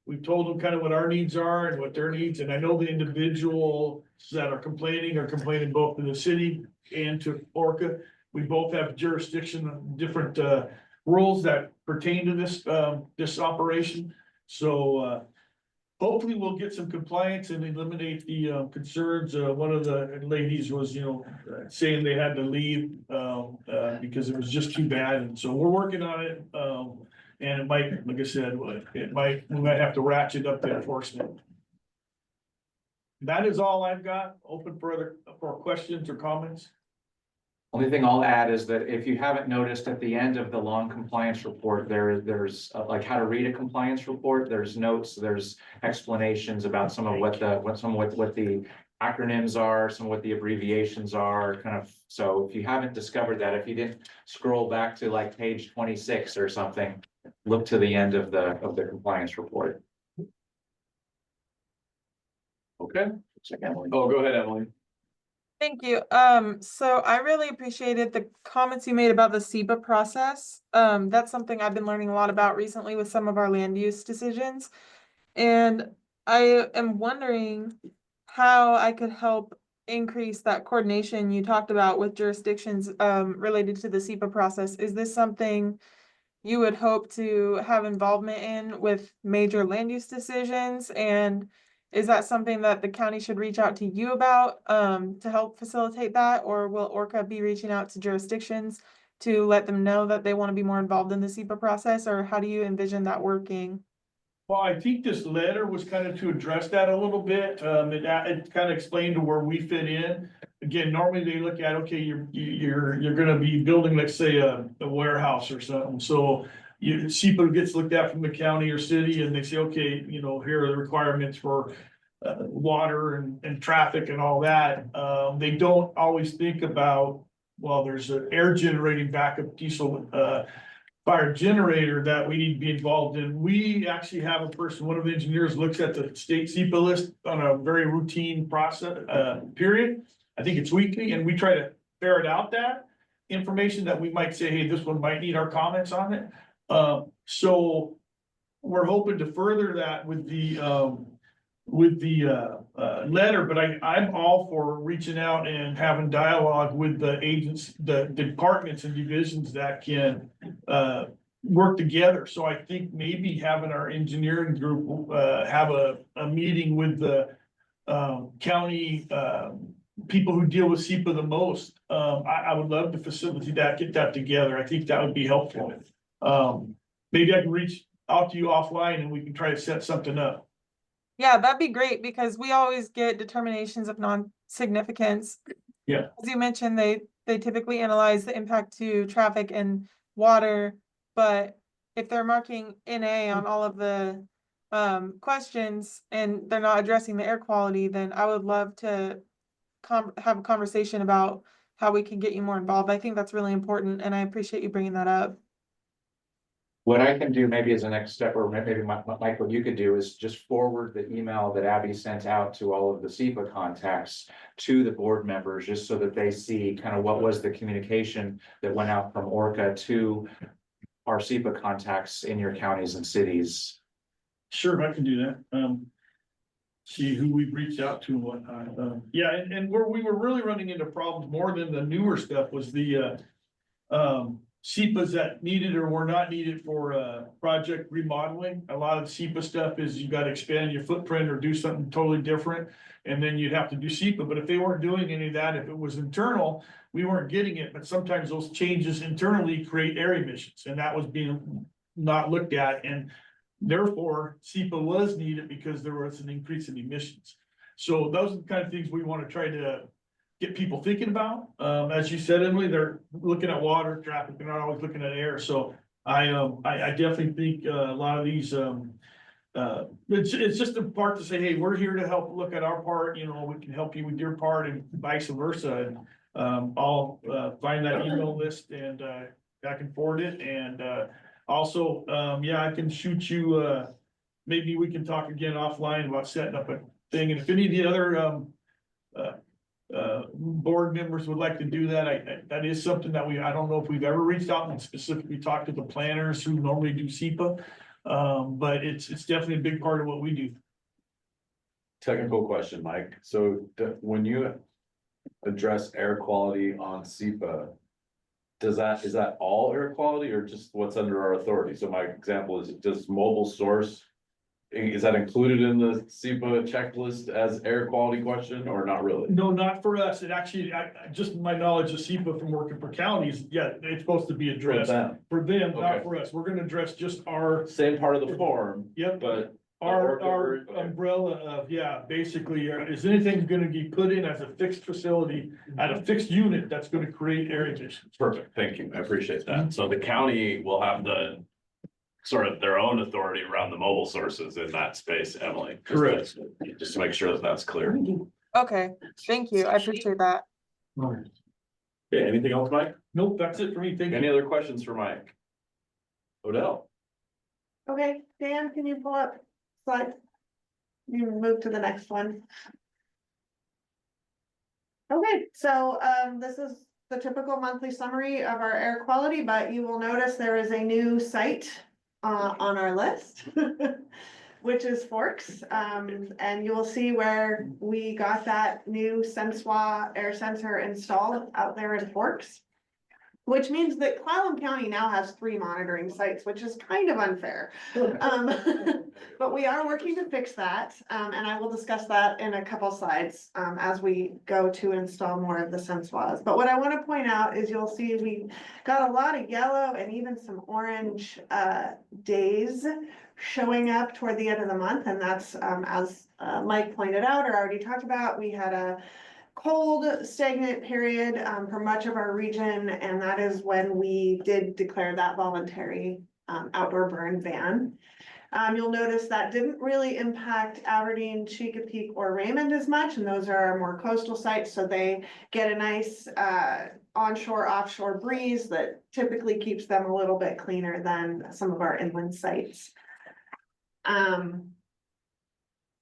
We've told them kind of what our needs are and what their needs, and I know the individuals that are complaining both to the city and to ORCAA. We both have jurisdiction on different rules that pertain to this operation. So hopefully we'll get some compliance and eliminate the concerns. One of the ladies was, saying they had to leave because it was just too bad. And so we're working on it. And it might, like I said, we might have to ratchet up the enforcement. That is all I've got. Open for questions or comments. Only thing I'll add is that if you haven't noticed at the end of the long compliance report, there's like how to read a compliance report. There's notes, there's explanations about some of what the acronyms are, some of what the abbreviations are, kind of. So if you haven't discovered that, if you didn't scroll back to like page 26 or something, look to the end of the compliance report. Okay. Oh, go ahead, Emily. Thank you. So I really appreciated the comments you made about the SEPA process. That's something I've been learning a lot about recently with some of our land use decisions. And I am wondering how I could help increase that coordination you talked about with jurisdictions related to the SEPA process. Is this something you would hope to have involvement in with major land use decisions? And is that something that the county should reach out to you about to help facilitate that? Or will ORCAA be reaching out to jurisdictions to let them know that they want to be more involved in the SEPA process? Or how do you envision that working? Well, I think this letter was kind of to address that a little bit. It kind of explained to where we fit in. Again, normally they look at, okay, you're gonna be building, let's say, a warehouse or something. So SEPA gets looked at from the county or city and they say, okay, here are the requirements for water and traffic and all that. They don't always think about, well, there's an air generating backup diesel fire generator that we need to be involved in. We actually have a person, one of the engineers looks at the state SEPA list on a very routine process period. I think it's weekly, and we try to ferret out that information that we might say, hey, this one might need our comments on it. So we're hoping to further that with the letter, but I'm all for reaching out and having dialogue with the agents, the departments and divisions that can work together. So I think maybe having our engineering group have a meeting with the county people who deal with SEPA the most. I would love to facilitate that, get that together. I think that would be helpful. Maybe I can reach out to you offline and we can try to set something up. Yeah, that'd be great because we always get determinations of non-significance. Yeah. As you mentioned, they typically analyze the impact to traffic and water, but if they're marking NA on all of the questions and they're not addressing the air quality, then I would love to have a conversation about how we can get you more involved. I think that's really important, and I appreciate you bringing that up. What I can do maybe as a next step, or maybe Mike, what you could do is just forward the email that Abby sent out to all of the SEPA contacts to the board members, just so that they see kind of what was the communication that went out from ORCAA to our SEPA contacts in your counties and cities. Sure, I can do that. See who we've reached out to and whatnot. Yeah, and where we were really running into problems more than the newer stuff was the SEPAs that needed or were not needed for project remodeling. A lot of SEPA stuff is you gotta expand your footprint or do something totally different. And then you'd have to do SEPA, but if they weren't doing any of that, if it was internal, we weren't getting it. But sometimes those changes internally create air emissions, and that was being not looked at. And therefore, SEPA was needed because there was an increase in emissions. So those are the kind of things we want to try to get people thinking about. As you said, Emily, they're looking at water traffic, they're not always looking at air. So I definitely think a lot of these, it's just a part to say, hey, we're here to help look at our part, you know, we can help you with your part and vice versa. And I'll find that email list and I can forward it. And also, yeah, I can shoot you, maybe we can talk again offline about setting up a thing. And if any of the other board members would like to do that, that is something that I don't know if we've ever reached out and specifically talked to the planners who normally do SEPA. But it's definitely a big part of what we do. Technical question, Mike. So when you address air quality on SEPA, is that all air quality or just what's under our authority? So my example is, does mobile source, is that included in the SEPA checklist as air quality question or not really? No, not for us. It actually, just my knowledge of SEPA from working for counties, yeah, it's supposed to be addressed. For them, Okay. not for us. We're gonna address just our. Same part of the form. Yep. But Our okay. umbrella of, yeah, basically, is anything gonna be put in as a fixed facility at a fixed unit that's gonna create air emissions? Perfect, thank you, I appreciate that. So the county will have the sort of their own authority around the mobile sources in that space, Emily. Correct. Just to make sure that that's clear. Okay, thank you. I appreciate that. Okay, anything else, Mike? Nope, that's it for me. Thank you. Any other questions for Mike? Odell? Okay, Dan, can you pull up slide? You move to the next one. Okay, so this is the typical monthly summary of our air quality, but you will notice there is a new site on our list, which is Forks. And you will see where we got that new Senswa air sensor installed out there in Forks. Which means that Clallam County now has 3 monitoring sites, which is kind of unfair. But we are working to fix that, and I will discuss that in a couple slides as we go to install more of the Senswas. But what I want to point out is you'll see we got a lot of yellow and even some orange days showing up toward the end of the month, and that's as Mike pointed out or already talked about, we had a cold stagnant period for much of our region, and that is when we did declare that voluntary outdoor burn ban. You'll notice that didn't really impact Aberdeen, Chesapeake, or Raymond as much, and those are our more coastal sites, so they get a nice onshore, offshore breeze that typically keeps them a little bit cleaner than some of our inland sites.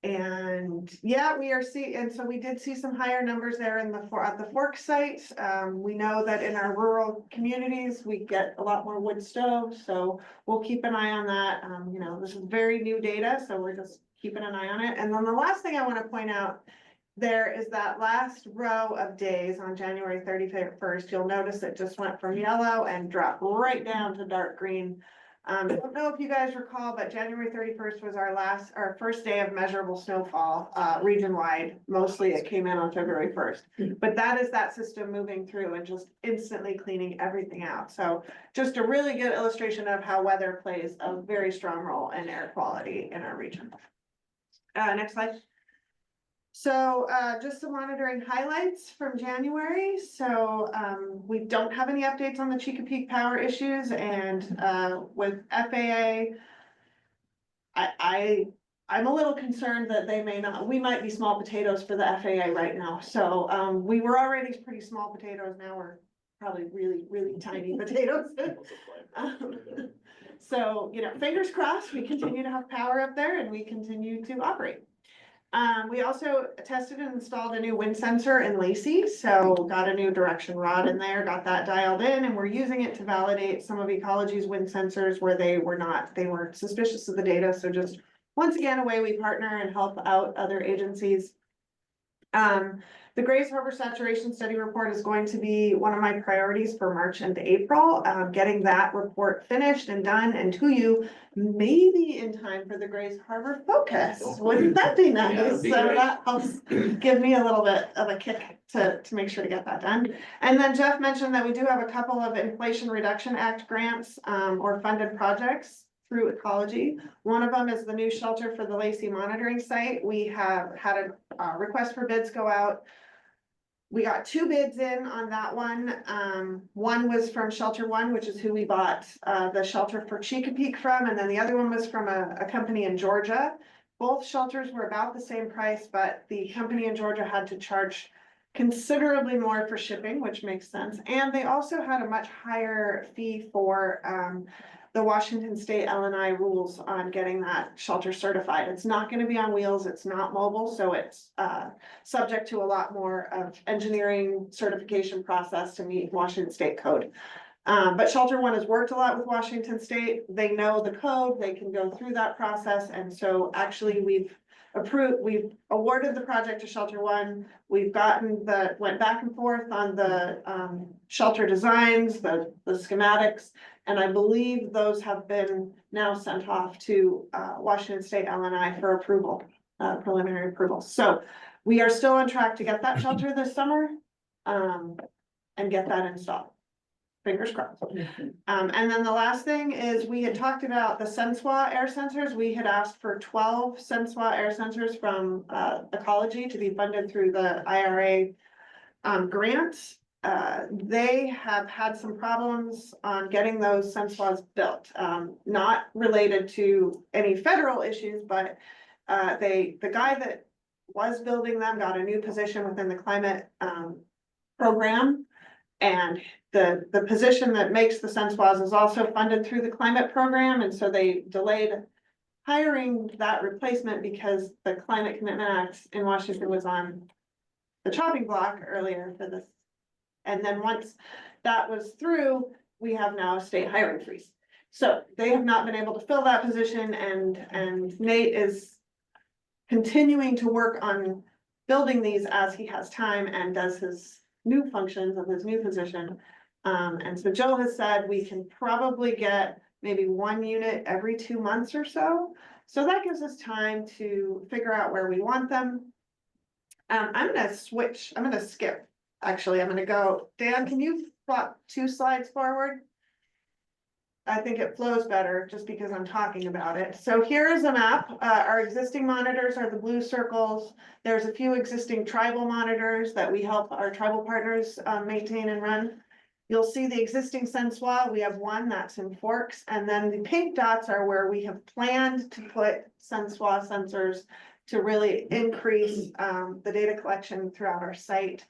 And yeah, we are and so we did see some higher numbers there in at the Fork site. We know that in our rural communities, we get a lot more wood stoves, so we'll keep an eye on that. You know, this is very new data, so we're just keeping an eye on it. And then the last thing I want to point out there is that last row of days on January 31st, you'll notice it just went from yellow and dropped right down to dark green. I don't know if you guys recall, but January 31st was our first day of measurable snowfall, region-wide. Mostly it came in on February 1st, but that is that system moving through and just instantly cleaning everything out. So just a really good illustration of how weather plays a very strong role in air quality in our region. Next slide. So just some monitoring highlights from January. So we don't have any updates on the Chesapeake power issues, and with FAA, I'm a little concerned that we might be small potatoes for the FAA right now. So we were already pretty small potatoes, now we're probably really, really tiny potatoes. So, you know, fingers crossed, we continue to have power up there and we continue to operate. We also tested and installed a new wind sensor in Lacey, so got a new direction rod in there, got that dialed in, and we're using it to validate some of Ecology's wind sensors where they were suspicious of the data. So just once again, a way we partner and help out other agencies. The Grays Harbor Saturation Study Report is going to be one of my priorities for March and April. Getting that report finished and done and to you, maybe in time for the Grays Harbor Focus. Wouldn't that be nice? Yeah, that'd be So great. that helps give me a little bit of a kick to make sure to get that done. And then Jeff mentioned that we do have a couple of Inflation Reduction Act grants or funded projects through Ecology. One of them is the new shelter for the Lacey monitoring site. We have had a request for bids go out. We got 2 bids in on that one. One was from Shelter One, which is who we bought the shelter for Chesapeake from, and then the other one was from a company in Georgia. Both shelters were about the same price, but the company in Georgia had to charge considerably more for shipping, which makes sense. And they also had a much higher fee for the Washington State LNI rules on getting that shelter certified. It's not going to be on wheels, it's not mobile, so it's subject to a lot more of engineering certification process to meet Washington State code. But Shelter One has worked a lot with Washington State. They know the code, they can go through that process, and so actually we've awarded the project to Shelter One. We've went back and forth on the shelter designs, the schematics, and I believe those have been now sent off to Washington State LNI for approval, preliminary approval. So we are still on track to get that shelter this summer and get that installed. Fingers crossed. And then the last thing is we had talked about the Senswa air sensors. We had asked for 12 Senswa air sensors from Ecology to be funded through the IRA grant. They have had some problems on getting those Senswas built, not related to any federal issues, but the guy that was building them got a new position within the climate program. And the position that makes the Senswas is also funded through the climate program, and so they delayed hiring that replacement because the Climate Commitment Act in Washington was on the chopping block earlier for this. And then once that was through, we have now a state hiring freeze. So they have not been able to fill that position, and Nate is continuing to work on building these as he has time and does his new functions of his new position. And so Joe has said we can probably get maybe 1 unit every 2 months or so. So that gives us time to figure out where we want them. I'm gonna skip. Actually, I'm gonna go, Dan, can you flop 2 slides forward? I think it flows better just because I'm talking about it. So here is a map. Our existing monitors are the blue circles. There's a few existing tribal monitors that we help our tribal partners maintain and run. You'll see the existing Senswa. We have one that's in Forks, and then the pink dots are where we have planned to put Senswa sensors to really increase the data collection throughout our site.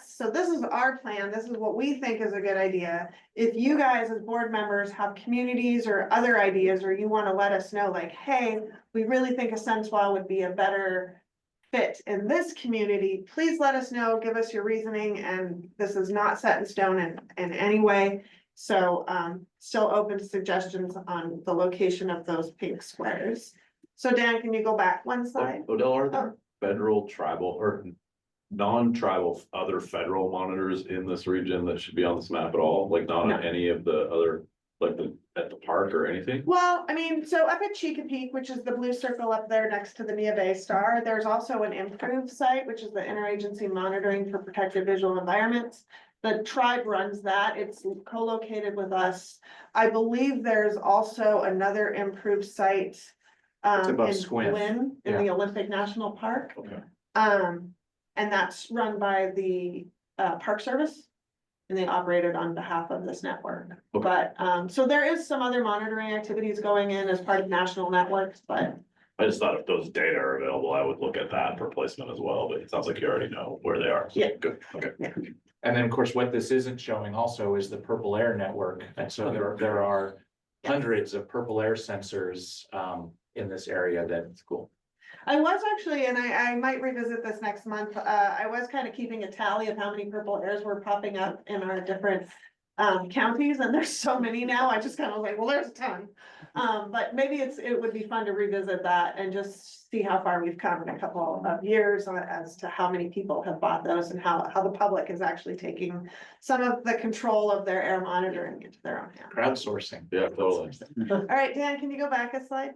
So this is our plan. This is what we think is a good idea. If you guys as board members have communities or other ideas, or you want to let us know like, hey, we really think a Senswa would be a better fit in this community, please let us know, give us your reasoning, and this is not set in stone in any way. So still open to suggestions on the location of those pink squares. So Dan, can you go back 1 slide? Odell, are there federal, tribal, or non-tribal other federal monitors in this region that should be on this map at all? Like not on any of the other, like at the park or anything? Well, I mean, so up at Chesapeake, which is the blue circle up there next to the Mia Bay Star, there's also an improved site, which is the Interagency Monitoring for Protected Visual Environments. The tribe runs that. It's co-located with us. I believe there's also another improved site It's above in Squint. Gwynn in the Olympic National Park. Okay. And that's run by the Park Service, and they operate it on behalf of this network. But so there is some other monitoring activities going in as part of national networks, but I just thought if those data are available, I would look at that for placement as well, but it sounds like you already know where they are. So Yeah. Good, okay. Yeah. And then, of course, what this isn't showing also is the Purple Air network. And so there are hundreds of Purple Air sensors in this area. That's cool. I was actually, and I might revisit this next month, I was kind of keeping a tally of how many Purple Airs were popping up in our different counties, and there's so many now, I just kind of was like, well, there's a ton. But maybe it would be fun to revisit that and just see how far we've come in a couple of years as to how many people have bought those and how the public is actually taking some of the control of their air monitoring into their own hands. Crowdsourcing. Yeah, totally. All right, Dan, can you go back a slide?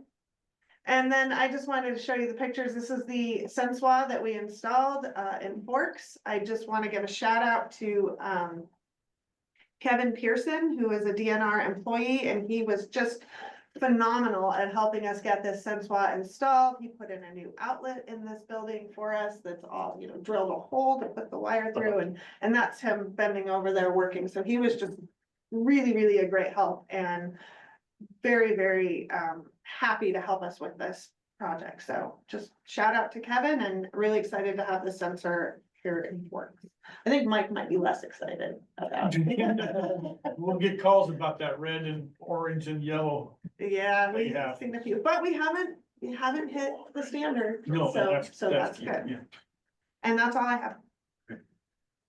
And then I just wanted to show you the pictures. This is the Senswa that we installed in Forks. I just want to give a shout out to Kevin Pearson, who is a DNR employee, and he was just phenomenal at helping us get this Senswa installed. He put in a new outlet in this building for us that's all, drilled a hole to put the wire through, and that's him bending over there working. So he was just really, really a great help and very, very happy to help us with this project. So just shout out to Kevin, and really excited to have the sensor here in Forks. I think Mike might be less excited about it. We'll get calls about that red and orange and yellow. Yeah, we've Yeah. seen a few, but we haven't hit the standard. No, So that's key, good. yeah. And that's all I have.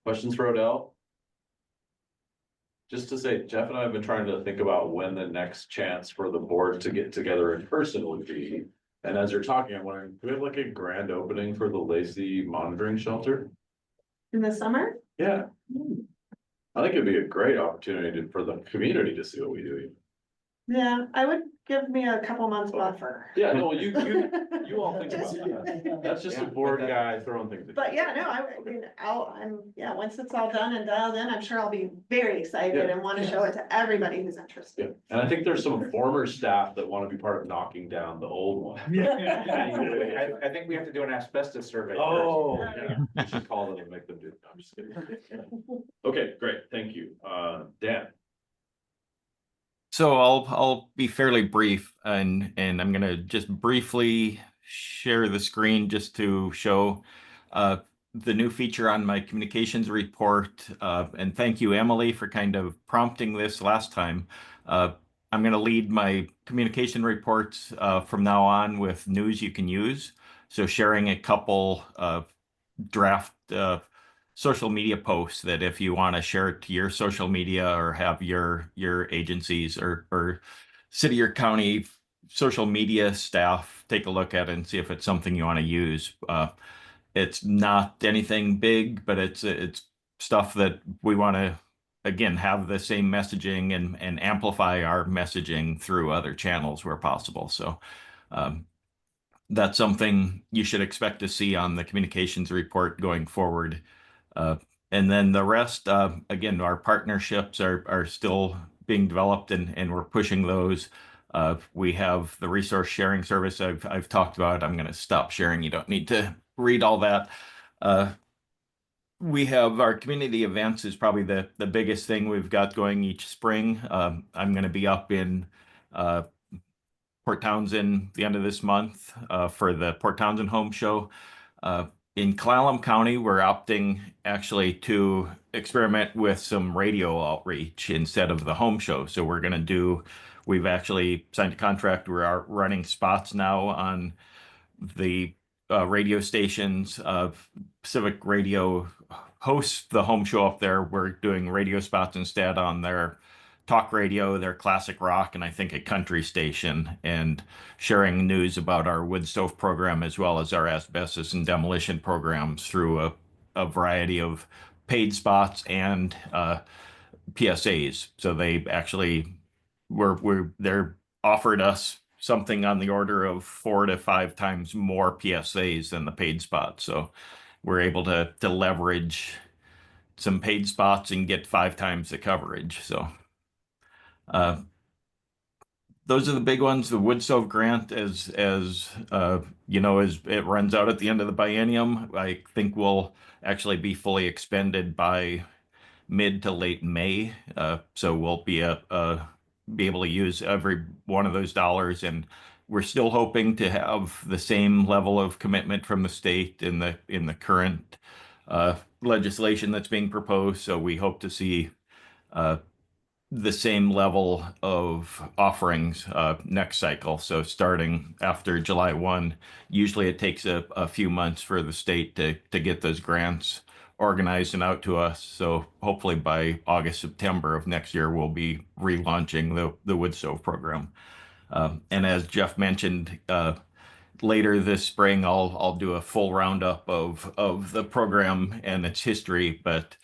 Questions for Odell? Just to say, Jeff and I have been trying to think about when the next chance for the board to get together in person would be. And as you're talking, I'm wondering, do we have like a grand opening for the Lacey monitoring shelter? In the summer? Yeah. I think it'd be a great opportunity for the community to see what we do. Yeah, I would give me a couple months buffer. Yeah, no, you all think about that. That's just a board guy throwing things. at But yeah, no, once it's all done and dialed in, I'm sure I'll be very excited Yeah. and want to show it to everybody who's interested. Yeah, and I think there's some former staff that want to be part of knocking down the old one. I think we have to do an asbestos survey. Oh, first. yeah, we should call them and make them do it. No, I'm just kidding. Okay, great, thank you. Dan. So I'll be fairly brief, and I'm gonna just briefly share the screen just to show the new feature on my communications report. And thank you, Emily, for kind of prompting this last time. I'm gonna lead my communication reports from now on with news you can use. So sharing a couple draft social media posts that if you want to share it to your social media or have your agencies or city or county social media staff take a look at it and see if it's something you want to use. It's not anything big, but it's stuff that we want to, again, have the same messaging and amplify our messaging through other channels where possible. So that's something you should expect to see on the communications report going forward. And then the rest, again, our partnerships are still being developed, and we're pushing those. We have the resource sharing service I've talked about. I'm going to stop sharing. You don't need to read all that. We have our community events is probably the biggest thing we've got going each spring. I'm going to be up in Port Townsend the end of this month for the Port Townsend Home Show. In Clallam County, we're opting actually to experiment with some radio outreach instead of the home show. So we've actually signed a contract. We're running spots now on the radio stations. Pacific Radio hosts the home show up there. We're doing radio spots instead on their talk radio, their classic rock, and I think a country station, and sharing news about our wood stove program as well as our asbestos and demolition programs through a variety of paid spots and PSAs. So they actually they're offered us something on the order of 4 to 5 times more PSAs than the paid spots. So we're able to leverage some paid spots and get 5 times the coverage. So those are the big ones. The wood stove grant, as you know, as it runs out at the end of the biennium, I think will actually be fully expended by mid to late May. So we'll be able to use every one of those dollars, and we're still hoping to have the same level of commitment from the state in the current legislation that's being proposed. So we hope to see the same level of offerings next cycle. So starting after July 1, usually it takes a few months for the state to get those grants organized and out to us. So hopefully by August, September of next year, we'll be relaunching the wood stove program. And as Jeff mentioned, later this spring, I'll do a full roundup of the program and its history. But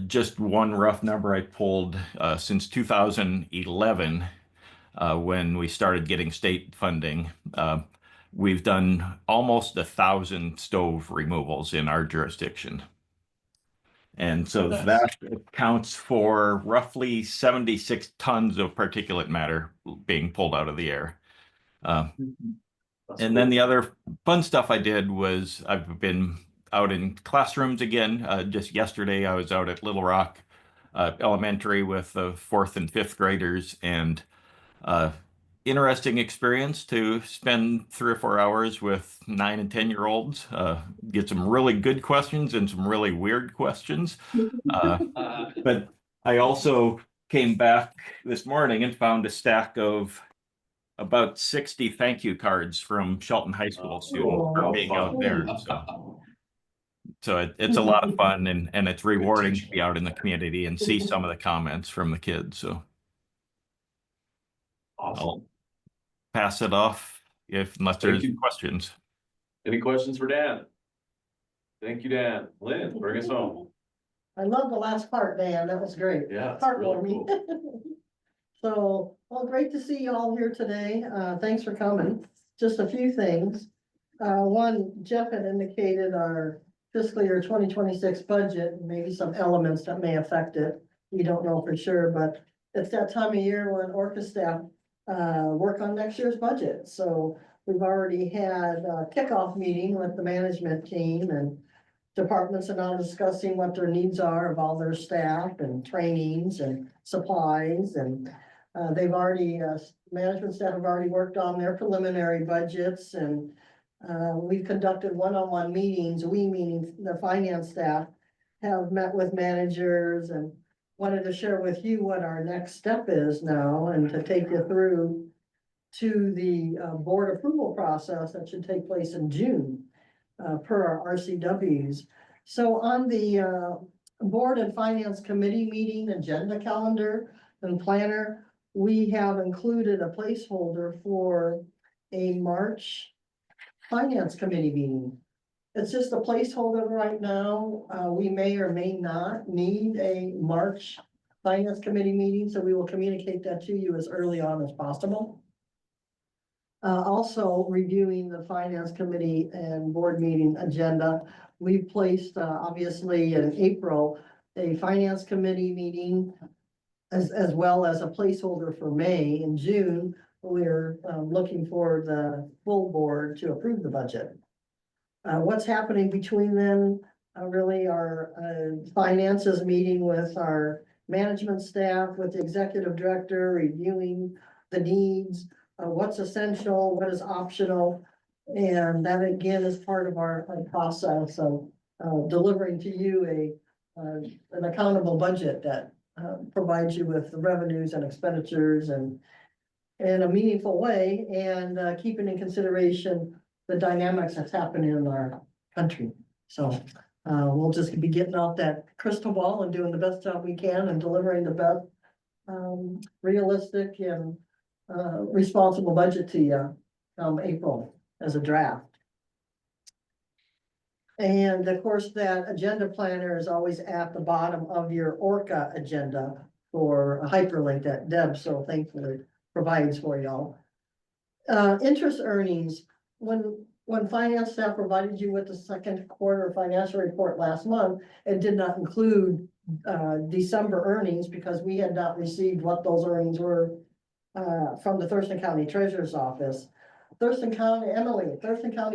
just one rough number I pulled since 2011, when we started getting state funding, we've done almost 1,000 stove removals in our jurisdiction. And so that accounts for roughly 76 tons of particulate matter being pulled out of the air. And then the other fun stuff I did was I've been out in classrooms again. Just yesterday, I was out at Little Rock Elementary with the 4th and 5th graders, and interesting experience to spend 3 or 4 hours with 9 and 10-year-olds. Get some really good questions and some really weird questions. But I also came back this morning and found a stack of about 60 thank you cards from Shelton High School students for being out there. So it's a lot of fun, and it's rewarding to be out in the community and see some of the comments from the kids. So I'll pass it off unless there's questions. Any questions for Dan? Thank you, Dan. Lynn, bring us home. I love the last part, Dan. That was great. Yeah, it's really Heartwarming. So, well, great to see you all here today. Thanks for coming. Just a few things. One, Jeff had indicated our fiscal year 2026 budget, maybe some elements that may affect it. We don't know for sure, but it's that time of year when ORCAA staff work on next year's budget. So we've already had a kickoff meeting with the management team, and departments are now discussing what their needs are of all their staff and trainings and supplies. And they've already, management staff have already worked on their preliminary budgets, and we've conducted one-on-one meetings. We, meaning the finance staff, have met with managers and wanted to share with you what our next step is now, and to take you through to the board approval process that should take place in June per our RCWs. So on the board and finance committee meeting agenda calendar and planner, we have included a placeholder for a March finance committee meeting. It's just a placeholder right now. We may or may not need a March finance committee meeting, so we will communicate that to you as early on as possible. Also reviewing the finance committee and board meeting agenda, we've placed, obviously in April, a finance committee meeting as well as a placeholder for May. In June, we're looking for the full board to approve the budget. What's happening between them, really our finances meeting with our management staff, with the executive director, reviewing the needs, what's essential, what is optional. And that again is part of our process of delivering to you an accountable budget that provides you with the revenues and expenditures and in a meaningful way, and keeping in consideration the dynamics that's happening in our country. So we'll just be getting out that crystal ball and doing the best job we can and delivering the best realistic and responsible budget to you April as a draft. And of course, that agenda planner is always at the bottom of your ORCAA agenda for a hyperlink that Deb so thankfully provides for y'all. Interest earnings, when finance staff provided you with the second quarter financial report last month, it did not include December earnings because we had not received what those earnings were from the Thurston County Treasurer's Office. Thurston County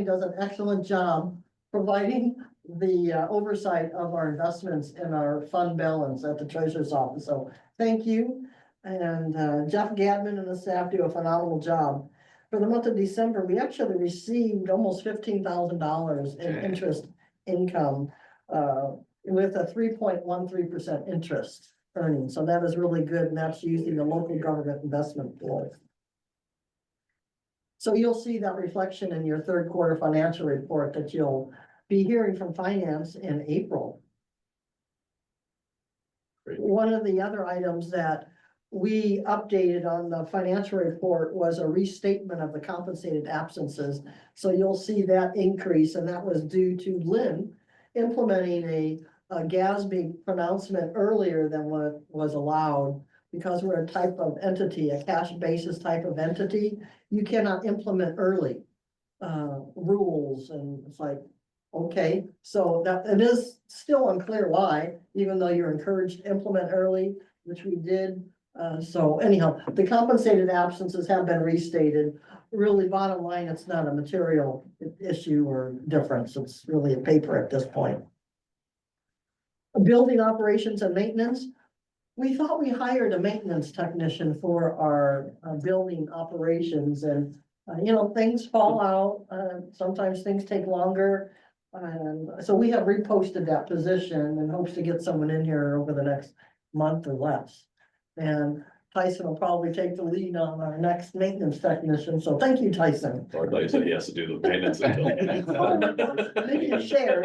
does an excellent job providing the oversight of our investments in our fund balance at the Treasurer's Office. So thank you. And Jeff Gadman and the staff do a phenomenal job. For the month of December, we actually received almost $15,000 in interest income with a 3.13% interest earning. So that is really good, and that's using the local government investment board. So you'll see that reflection in your third quarter financial report that you'll be hearing from finance in April. One of the other items that we updated on the financial report was a restatement of the compensated absences. So you'll see that increase, and that was due to Lynn implementing a GASB pronouncement earlier than what was allowed. Because we're a type of entity, a cash basis type of entity, you cannot implement early rules, and it's like, okay, so that it is still unclear why, even though you're encouraged to implement early, which we did. So anyhow, the compensated absences have been restated. Really, bottom line, it's not a material issue or difference. It's really a paper at this point. Building operations and maintenance. We thought we hired a maintenance technician for our building operations, and you know, things fall out. Sometimes things take longer. So we have reposted that position and hopes to get someone in here over the next month or less. And Tyson will probably take the lead on our next maintenance technician. So thank you, Tyson. Or I thought you said he has to do the maintenance. Maybe a share.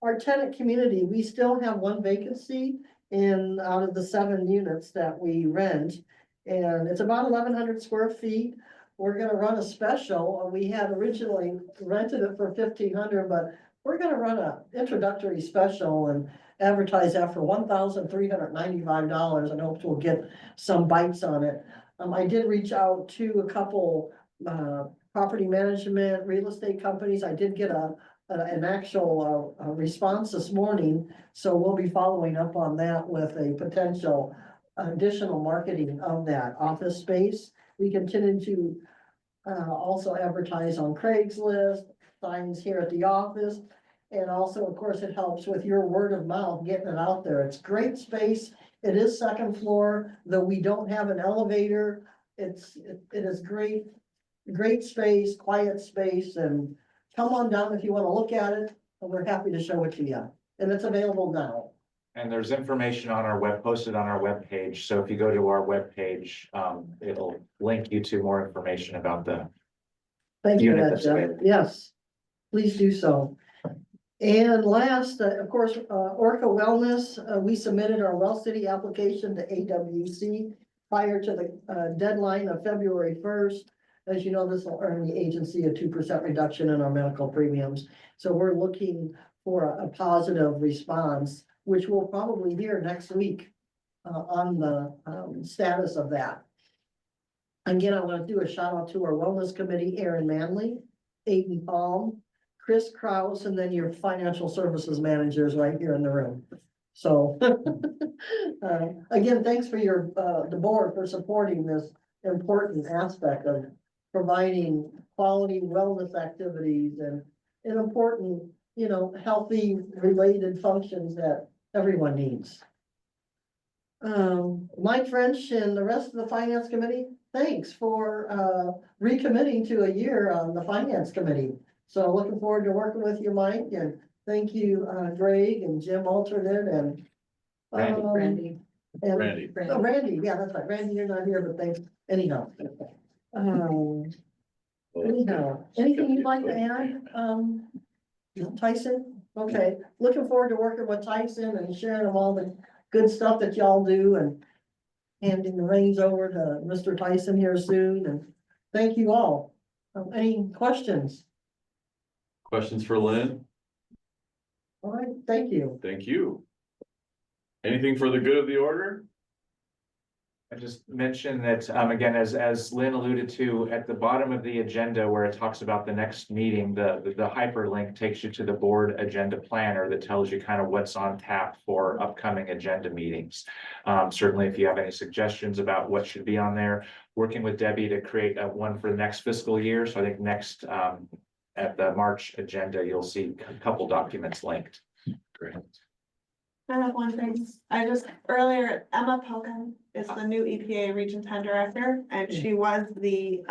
Our tenant community, we still have one vacancy out of the 7 units that we rent. And it's about 1,100 square feet. We're gonna run a special. We had originally rented it for 1,500, but we're gonna run a introductory special and advertise that for $1,395 and hopes we'll get some bites on it. I did reach out to a couple property management, real estate companies. I did get an actual response this morning, so we'll be following up on that with a potential additional marketing of that office space. We continue to also advertise on Craigslist, signs here at the office, and also, of course, it helps with your word of mouth, getting it out there. It's great space. It is 2nd floor, though we don't have an elevator. It is great space, quiet space, and come on down if you want to look at it, and we're happy to show it to you. And it's available now. And there's information on our posted on our webpage. So if you go to our webpage, it'll link you to more information about the Thank you for unit that, that's Jeff. available. Yes, please do so. And last, of course, ORCAA Wellness, we submitted our Well City application to AWC prior to the deadline of February 1st. As you know, this will earn the agency a 2% reduction in our medical premiums. So we're looking for a positive response, which we'll probably hear next week on the status of that. Again, I want to do a shout out to our wellness committee, Aaron Manley, Aiden Palm, Chris Kraus, and then your financial services managers right here in the room. So again, thanks for the board for supporting this important aspect of providing quality wellness activities and important, you know, healthy related functions that everyone needs. Mike French and the rest of the finance committee, thanks for recommitting to a year on the finance committee. So looking forward to working with you, Mike, and thank you, Greg and Jim alternate and Randy. Randy. Oh, Randy, yeah, that's right. Randy, you're not here, but thanks anyhow. Anyhow, anything you'd like to add? Tyson? Okay, looking forward to working with Tyson and sharing all the good stuff that y'all do and handing the reins over to Mr. Tyson here soon, and thank you all. Any questions? Questions for Lynn? All right, thank you. Thank you. Anything for the good of the order? I just mentioned that, again, as Lynn alluded to, at the bottom of the agenda where it talks about the next meeting, the hyperlink takes you to the board agenda planner that tells you kind of what's on tap for upcoming agenda meetings. Certainly, if you have any suggestions about what should be on there, working with Debbie to create one for the next fiscal year. So I think next, at the March agenda, you'll see a couple documents linked. Great. I have one thing. Earlier, Emma Pelkin is the new EPA Region 10 Director, and she was the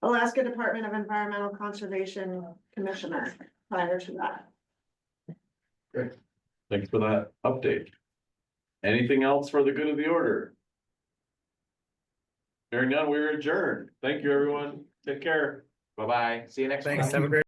Alaska Department of Environmental Conservation Commissioner prior to that. Great. Thanks for that update. Anything else for the good of the order? Hearing none, we're adjourned. Thank you, everyone. Take care. Bye-bye. See you next Thanks. month. Have a great